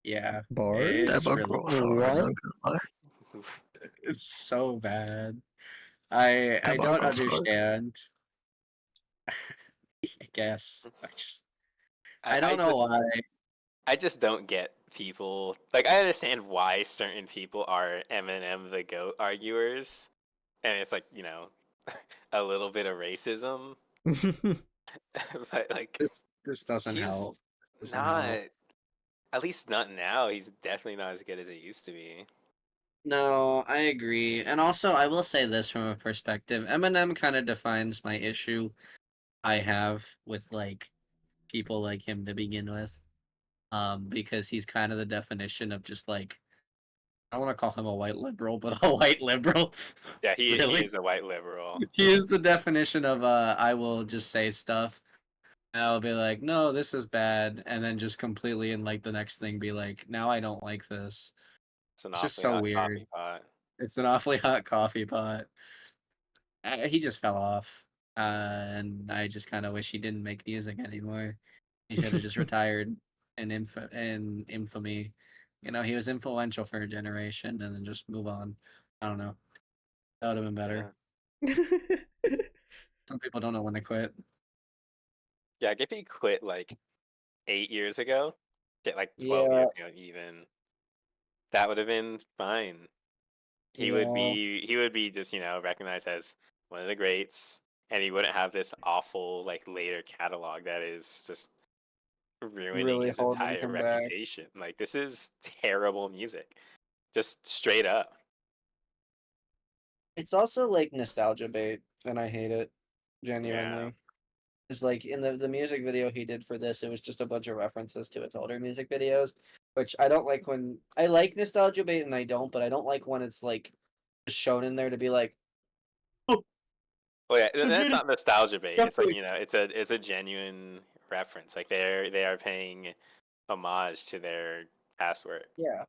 Yeah, Bars? That it's bug really rolls hard, What? not gonna lie. it's so bad. I That bug don't rolls hard. understand. I guess I, I I don't know just why. I just don't get people. Like I understand why certain people are Eminem the GOAT arguers, and it's like a little bit of racism, but like This doesn't help. he's Doesn't not. help. At least not now. He's definitely not as good as he used to be. No, I agree. And also, I will say this from a perspective. Eminem kind of defines my issue I have with like people like him to begin with. because he's kind of the definition of just like, I don't want to call him a white liberal, but a white liberal. Yeah, he Really? is a white liberal. He is the definition of I will just say stuff. And I'll be like, no, this is bad, and then just completely in like the next thing be like, now I don't like this. It's an It's just awfully so hot weird. coffee pot. It's an awfully hot coffee pot. He just fell off, and I just kind of wish he didn't make music anymore. He should have just retired in infamy. You know, he was influential for a generation, and then just move on. I don't know. That would have been better. Yeah. Some people don't know when to quit. Yeah, if he quit like 8 years ago, get like 12 Yeah, years ago even, that would have been fine. yeah, He would be just, recognized as one of the greats, and he wouldn't have this awful like later catalog that is just ruining really his holding entire him back. reputation. Like this is terrible music. Just straight up. It's also like nostalgia bait, and I hate it Yeah. genuinely. It's like in the music video he did for this, it was just a bunch of references to its older music videos, which I don't like. When I like nostalgia bait and I don't, but I don't like when it's like just shown in there to be like, oh, Well, yeah, so that's Judy, not nostalgia bait. It's like, definitely. it's a genuine reference. Like they are paying homage to their past work. Yeah,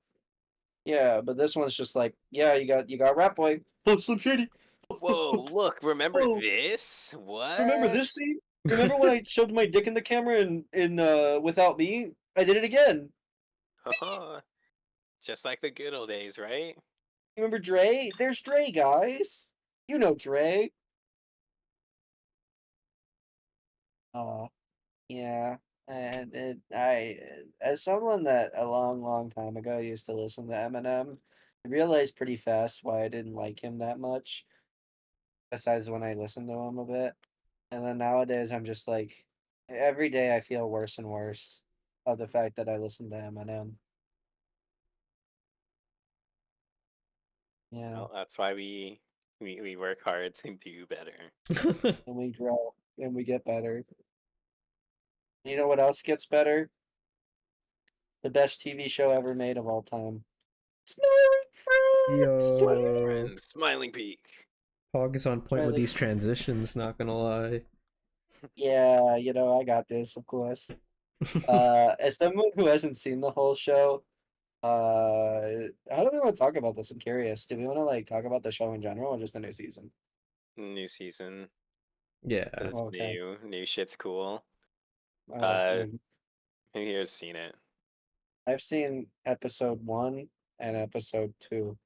yeah, but this one's just like, yeah, you got Rap Boy, oh, Slim Shady. Whoa, look, remember Oh, this? remember What? this scene? Remember when I shoved my dick in the camera and in Without Me? I did it again. Just like the good old days, right? You remember Dre? There's Dre, guys. You know Dre. Uh, yeah. And as someone that a long, long time ago used to listen to Eminem, I realized pretty fast why I didn't like him that much. Besides when I listened to him a bit, and then nowadays I'm just like, every day I feel worse and worse of the fact that I listen to Eminem. Yeah, Well, that's why we work hard to do better. and we grow and we get better. You know what else gets better? The best TV show ever made of all time. Smiling Friends! Smiling Yo, friends, smiling peak. Pog is on point with Smiling. these transitions, not gonna lie. Yeah, you know, I got this, of course. As someone who hasn't seen the whole show, how do we want to talk about this? I'm curious. Do we want to like talk about the show in general or just the new season? New season. Yeah. It's Okay. new. New shit's cool. Uh, Who here's seen it? I've seen episode 1 and episode 2.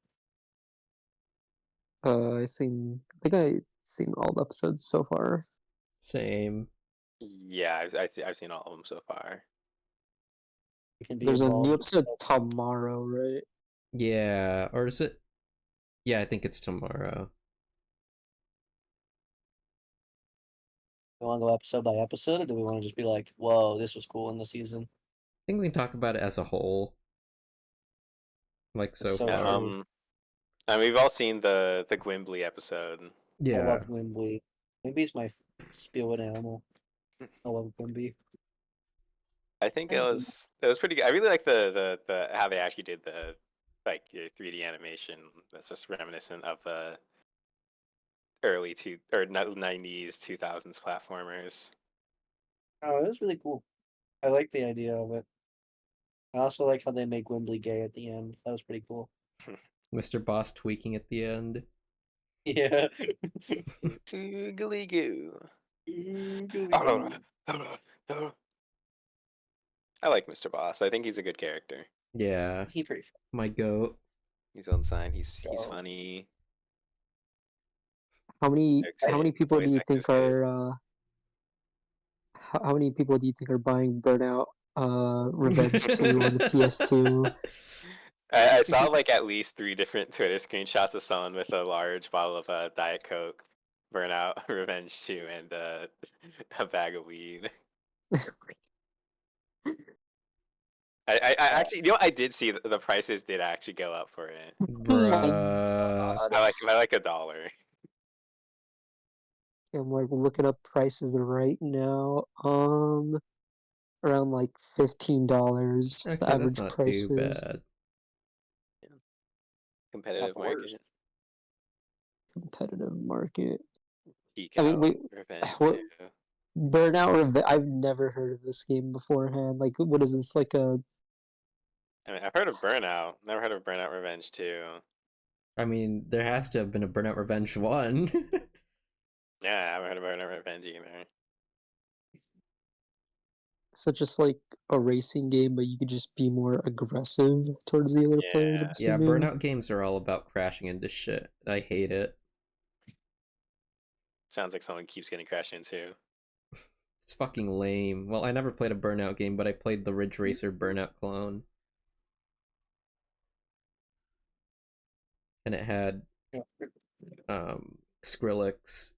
I think I seen all the episodes so far. Same. Yeah, I've seen all of them so far. You can be There's a new involved. episode tomorrow, right? Yeah. Or is it? Yeah, I think it's tomorrow. We want to go episode by episode, or do we want to just be like, whoa, this was cool in the season? I think we can talk about it as a whole. Like It's so so far. true. And we've all seen the Gwimbly episode. I Yeah. love Wimbley. Wimby's my spirit animal. I love Wimby. I think it was pretty good. I really like the how they actually did the like 3D animation. That's just reminiscent of the early 90s 2000s platformers. Oh, it was really cool. I like the idea of it. I also like how they make Wembley gay at the end. That was pretty cool. Mr. Boss tweaking at the end. Yeah. Googly goo. Ooh, I like Mr. Boss. I think he's a good character. Yeah. he pretty My goat. He's on sign. He's Oh. funny. How many people Voice do you actor's think good. are how many people do you think are buying Burnout Revenge 2 on the PS2? I saw like at least 3 different Twitter screenshots of someone with a large bottle of Diet Coke, Burnout, Revenge 2, and a bag of weed. I actually, I did see the prices did actually go up for it Bruh. by like $1. I'm like looking up prices right now. around like $15. Okay, The that's average not price too is bad. Competitive the market. worst. competitive market. Peak I mean, out. wait, Revenge what? 2. Burnout Revenge. I've never heard of this game beforehand. Like, what is this? Like a I mean, I've heard of Burnout. Never heard of Burnout Revenge 2. I mean, there has to have been a Burnout Revenge 1. Yeah, I haven't heard of Burnout Revenge either. so just like a racing game, but you could just be more aggressive towards the other players. I'm Yeah. Yeah, assuming. Burnout games are all about crashing into shit. I hate it. Sounds like someone keeps getting crashed into. It's fucking lame. Well, I never played a Burnout game, but I played the Ridge Racer Burnout clone. And it had Skrillex.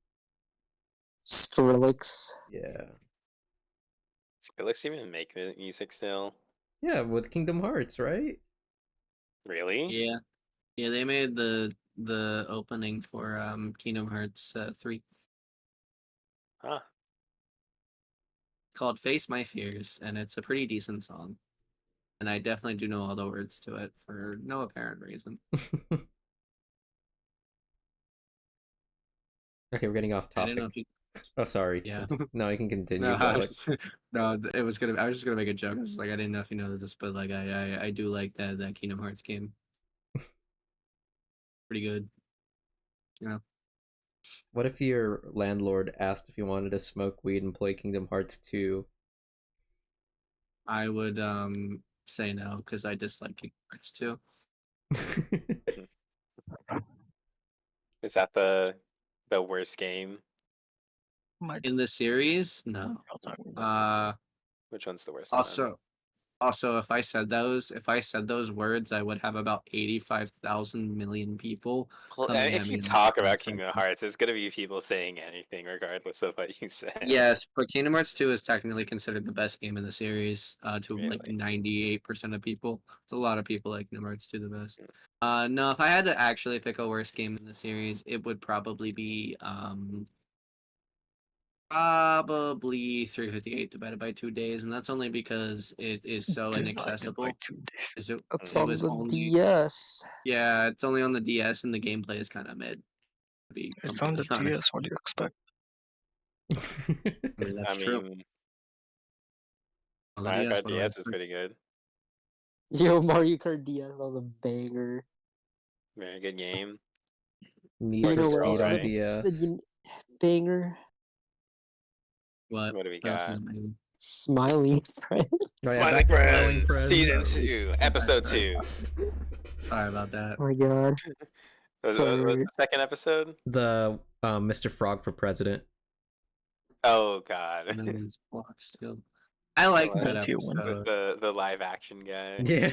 Skrillex. Yeah. Skrillex even make music still? Yeah, with Kingdom Hearts, right? Really? Yeah, yeah. They made the opening for Kingdom Hearts 3. Huh. It's called "Face My Fears," and it's a pretty decent song. And I definitely do know all the words to it for no apparent reason. Okay, we're getting off I didn't know topic. if you. Oh, sorry. Yeah. No, you can continue. No, Go I ahead. was, no, it was gonna. I was just gonna make a joke. I was like, I didn't know if you know this, but like, I do like that Kingdom Hearts game. Pretty good. You know. What if your landlord asked if you wanted to smoke weed and play Kingdom Hearts 2? I would say no because I dislike Kingdom Hearts 2. Is that the worst game? My In the series, no. y'all talking about? Which one's the worst? Then? Also, if I said those words, I would have about 85,000 million people. Well, coming at if me you in the talk about comment Kingdom section. Hearts, there's gonna be people saying anything regardless of what you say. Yes, but Kingdom Hearts 2 is technically considered the best game in the series to like Really? 98% of people. It's a lot of people like Kingdom Hearts 2 the best. Mm. No, if I had to actually pick a worst game in the series, it would probably be probably 358 divided by 2 days, and that's only because it is so Divided by two inaccessible. days. 'Cause It, That's it on was the only DS. yeah, it's only on the DS, and the gameplay is kind of mid. To be It's on the completely honest, DS. What do you expect? I mean that's I true. mean, On the Mario DS, Kart what do I DS is expect? pretty good. Yo, Mario Kart DS, that was a banger. Very good game. Need You for know Voices what are Speed else is on a alright. DS. banger? What? What do we What else is got? amazing? Smiling Friends. Oh yeah, Smiling back to Smiling Friends, Season Friends. 2, Episode 2. Sorry about that. Oh my god. Was Sorry. the second episode? The Mr. Frog for President. Oh god. And then it's block still. I liked Well, that That's you one. episode. the live action guy. Yeah.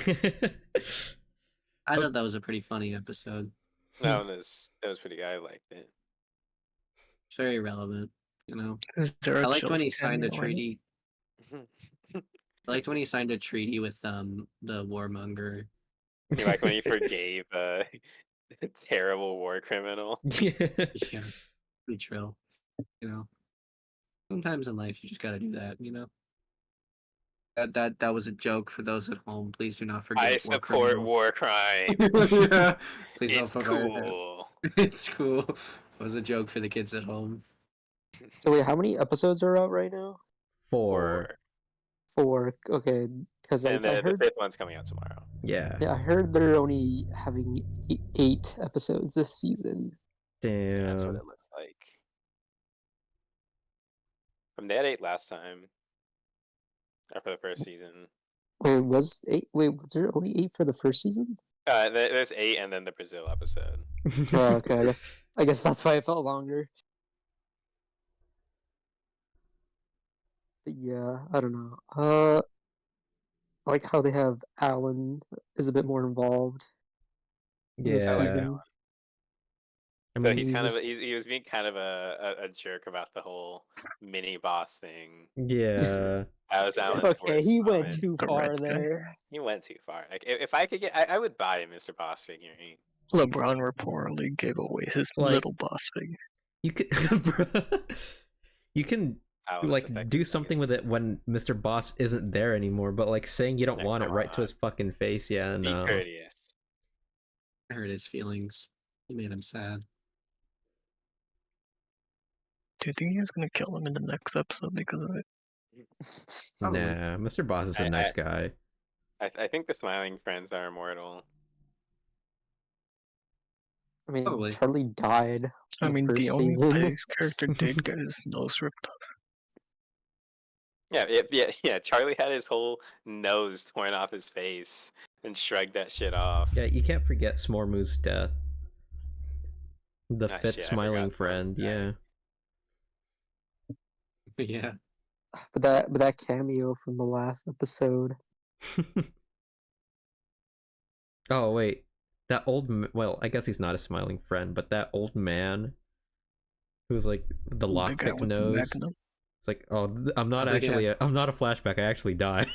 I thought that was a pretty funny episode. That was pretty good. I liked it. It's very relevant, you know. Is there a I liked when he Chills signed a cameo in it? treaty. I liked when he signed a treaty with the warmonger. You like when he forgave a terrible war criminal? Yeah. Yeah, pretty trill. You know, sometimes in life you just gotta do that. You know. That was a joke for those at home. Please do not forget. I war support criminals. war crime. Yeah. Please don't It's feel bad. cool. It's cool. It was a joke for the kids at home. So wait, how many episodes are out right now? 4. 4. Okay, because And I the heard. fifth one's coming out tomorrow. Yeah. Yeah, I heard they're only having 8 episodes this season. Yeah, that's what Damn. it looks like. They had 8 last time. Or for the first season. Wait, was 8? Wait, was there only 8 for the first season? There's 8 and then the Brazil episode. Oh, okay. I guess that's why it felt longer. But yeah, I don't know. I like how they have Alan is a bit more involved in this I like Yeah. season. Alan. I So mean, he's he's kind of just- he was being kind of a jerk about the whole mini boss thing. yeah. That was Alan's Okay, worst he went moment. too The far red guy? there. He went too far. Like if I could get, I would buy a Mr. Boss figurine. LeBron reportedly gave away his Like- little boss figure. You could bro, you can Alan is Like, effective do saying something is- with it when Mr. Boss isn't there anymore, but like saying you don't Yeah, want it come right to on. his fucking face, yeah, Be no. courteous. I hurt his feelings. He made him sad. Do you think he's gonna kill him in the next episode because of it? Probably. Nah, Mr. Boss is a I- nice guy. I think the smiling friends are immortal. I mean, Probably. Charlie died. I in the mean, the first only season. Peg's character did get his nose ripped off. Yeah. Charlie had his whole nose torn off his face and shrugged that shit off. Yeah, you can't forget Smormoo's death. The Ah, fifth shit, I smiling forgot friend, Smormoo yeah. Yeah. But that cameo from the last episode. Oh wait, that well, I guess he's not a smiling friend, but that old man who's like the The guy lockpick with the nose. magnum. It's like, oh, I'm not Oh, yeah. actually. I'm not a flashback. I actually die.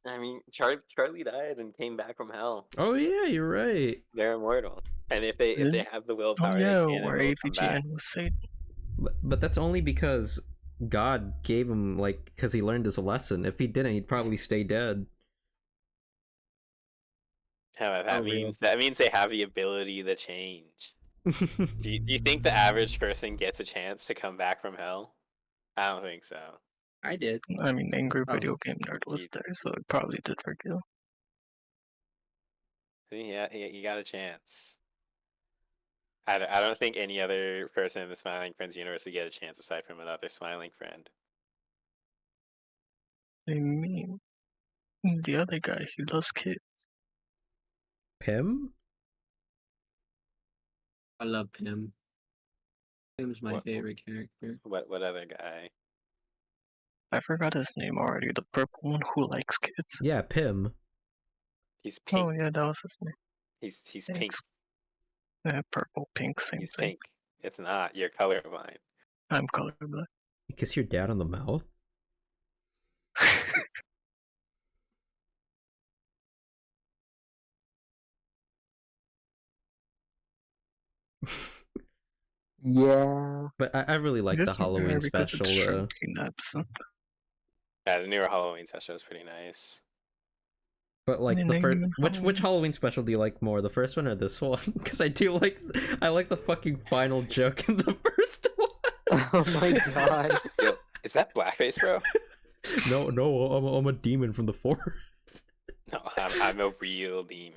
I mean, Charlie died and came back from hell. Oh yeah, you're right. They're immortal, and if they Isn't- have the Oh willpower, yeah, they can where and will come back. AVGN was saying. But that's only because God gave him like because he learned his lesson. If he didn't, he'd probably stay dead. That Oh, real. means they have the ability to change. Do you think the average person gets a chance to come back from hell? I don't think so. I did. I mean, Angry Oh, Video Game Nerd was there, so it probably did forgive. Yeah, you got a chance. I don't think any other person in the Smiling Friends universe would get a chance aside from another Smiling Friend. I mean, the other guy, he loves kids. Him? I love Pim. Pim's my What- favorite character. What other guy? I forgot his name already. The purple one who likes kids. Yeah, Pim. He's pink. Oh yeah, that was his name. He's pink. Thanks. Yeah, purple, pink, same He's thing. pink. It's not. You're colorblind. I'm colorblind. You kiss your dad on the mouth? Yeah. But I really like the Just remember Halloween because special it's though. shrinking episode. Yeah, the newer Halloween special is pretty nice. But like And the then first, even which Halloween. Halloween special do you like more, the first one or this one? Because I like the fucking final joke in the first one. Oh my god. Yo, is that blackface, bro? No, I'm a demon from the forest. No, I'm a real demon.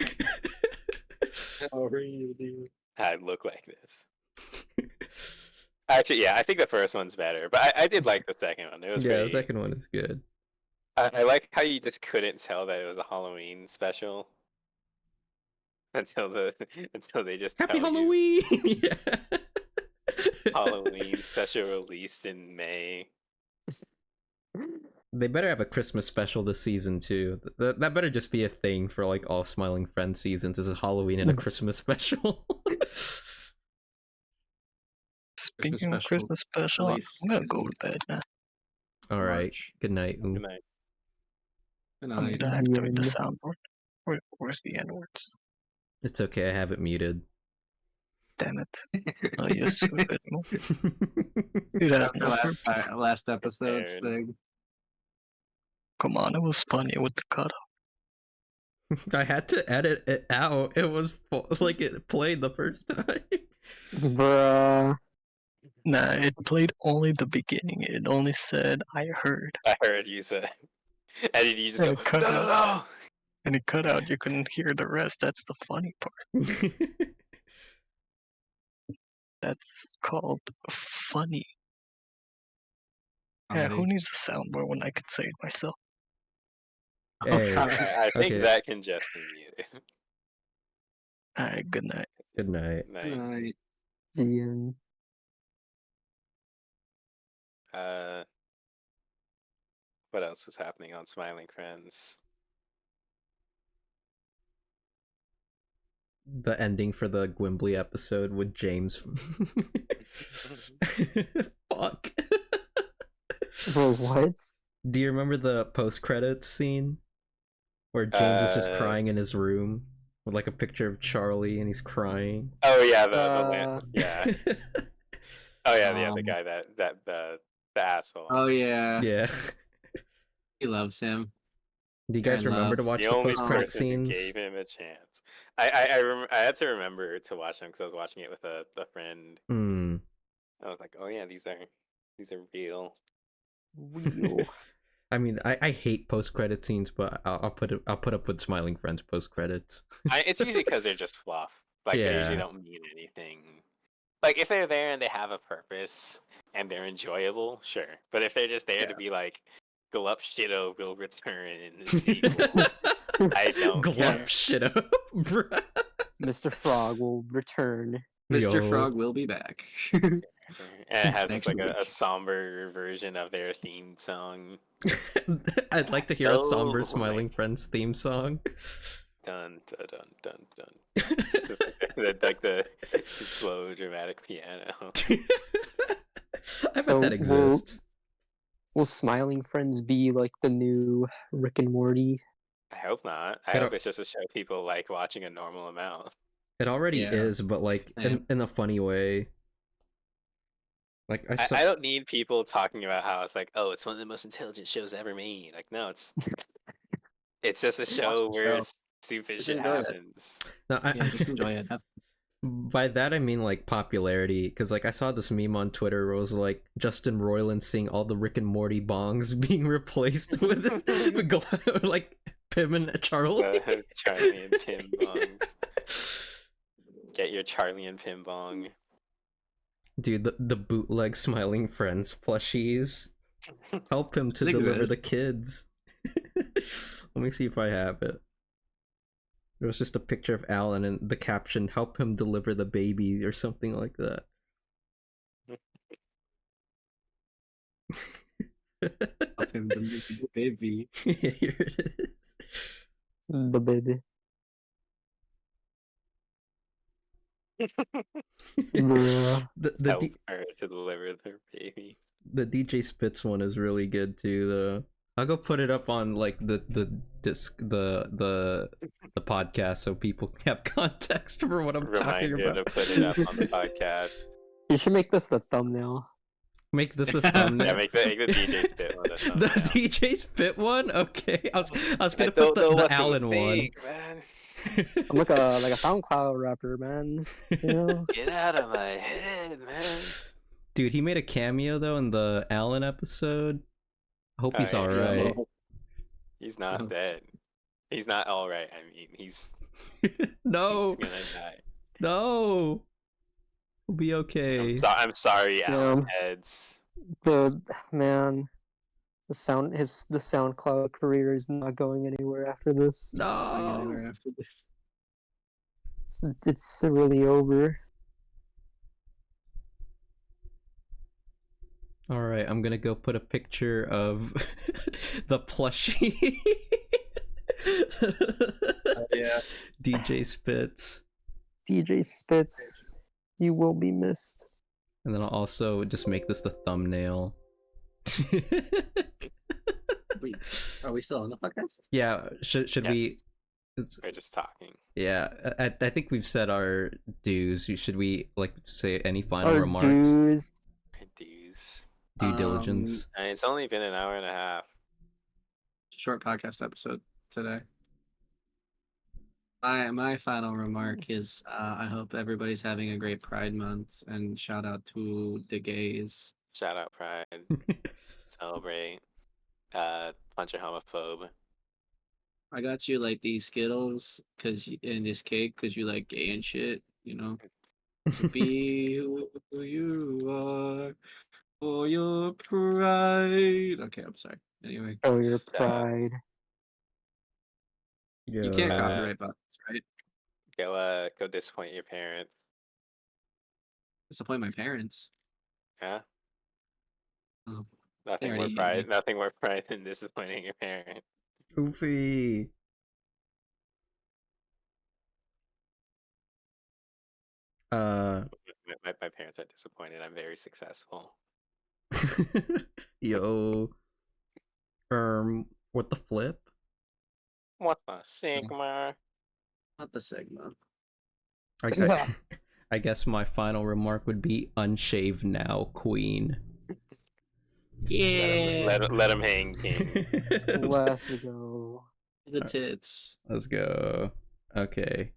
Oh, really, dude. I look like this. Actually, yeah, I think the first one's better, but I did like the second one. It was Yeah, pretty. the second one is good. I like how you just couldn't tell that it was a Halloween special until they just Happy tell you Halloween! Yeah. Halloween special released in May. They better have a Christmas special this season too. That better just be a thing for like all Smiling Friends seasons. Is a Halloween and a Christmas special. Speaking of special Christmas special, release. I'm gonna go to bed now. All right. March. Good night. Good night. And I need to the activate the end. soundboard. Where's the N words? It's okay. I have it muted. Damn it. I used to a bit more. It has After no purpose. last episode's Nerd. thing. Come on, it was funny with the cutoff. I had to edit it out. It was like it played the first time. Bruh. Nah, it played only the beginning. It only said, I heard. I heard you say, and you just And go, it cut no, out. no. And it cut out. You couldn't hear the rest. That's the funny part. That's called funny. Yeah, who Comedy. needs a soundboard when I can say it myself? Hey, God. I think Okay. that can just be muted. Alright, good night. Good night. Night. Night. The end. What else was happening on Smiling Friends? The ending for the Gwimbly episode with James. Fuck. Bro, what? Do you remember the post-credits scene where James is just Uh, crying in his room with like a picture of Charlie and he's crying? Oh yeah, the lamp. Yeah. Oh yeah, the Um, guy the asshole. Oh yeah, Yeah. he loves him. Do you They're guys in remember to love. watch The the only post-credit person who scenes? gave him a chance. I had to remember to watch them because I was watching it with a friend. Hmm. I was like, oh yeah, these are real. Real. I mean, I hate post-credit scenes, but I'll put up with Smiling Friends post-credits. It's usually because they're just fluff. Like they usually Yeah. don't mean anything. Like if they're there and they have a purpose and they're enjoyable, sure. But if they're just there to be like, Glup Shido will return in the sequel, I don't care. Glump Shido, bruh. Mr. Frog will return. Mr. Yo. Frog will be back. And it has Next just like a week. somber version of their theme song. I'd like to hear a somber So Smiling Friends theme song. Dun dun dun dun dun. It's just like the slow dramatic piano. I So bet that exists. Will Smiling Friends be like the new Rick and Morty? I hope not. I It hope al- it's just a show people like watching a normal amount. It already Yeah. is, but like Yeah. in a funny way. Like I saw. I don't need people talking about how it's like, oh, it's one of the most intelligent shows ever made. Like, no, it's just a show the where show. stupid Just shit enjoy it. happens. No, Yeah, just enjoy it. by that I mean like popularity, because like I saw this meme on Twitter where it was like Justin Roiland seeing all the Rick and Morty bongs being replaced with like Pim and Charlie. Charlie and Pim bongs. Get your Charlie and Pim bong. Dude, the bootleg Smiling Friends plushies. Help him to Sick of deliver this. the kids. Let me see if I have it. There was just a picture of Alan and the caption, help him deliver the baby, or something like that. Of him, the baby. Here it is. The baby. Bruh. Help her to deliver their baby. The DJ Spitz one is really good too, though. I'll go put it up on like the disc the podcast so people have context for what I'm talking Remind you about. to put it up on the podcast. You should make this the thumbnail. Make this a thumbnail. Yeah, make the DJ Spit one. The DJ Spit one? Okay. I was gonna put don't know the what to Allen think, man. I'm like a SoundCloud rapper, man. You know? Get out of my head, man. Dude, he made a cameo though in the Allen episode. I hope he's Alright, alright. He's not dead. He's not all right. I mean, he's No, he's gonna die. no. We'll be okay. I'm sorry, Yeah. Alan Heads. The SoundCloud career is not going anywhere after this. No. Anywhere after this. It's really over. All right, I'm gonna go put a picture of the plushie. Yeah. DJ Spitz, DJ Spitz, you will be missed. and then I'll also just make this the thumbnail. Wait, are we still on the podcast? Yeah, should we? Yes. It's, We're just talking. yeah, I think we've said our dues. Should we like say any final Our remarks? dues. Dues. Due diligence. I mean, it's only been an hour and a half. Short podcast episode today. My final remark is I hope everybody's having a great Pride Month, and shout out to the gays. Shout out Pride. Celebrate. Punch a homophobe. I got you like these Skittles in this cake because you like gay and shit, you know. Be who you are for your pride. Okay, I'm sorry. Anyway, Oh, your pride. you can't Uh, copyright buttons, right? Go disappoint your parents. Disappoint my parents. Yeah. Oh, Nothing already more hate pride. me. Nothing more pride than disappointing your parent. Goofy. My parents are disappointed. I'm very successful. Yo. What the flip? What the Sigma? Not the Sigma. I I guess my final remark would be unshave now, queen. Yeah. Let him hang, king. Let's go. The tits. Let's go. Okay.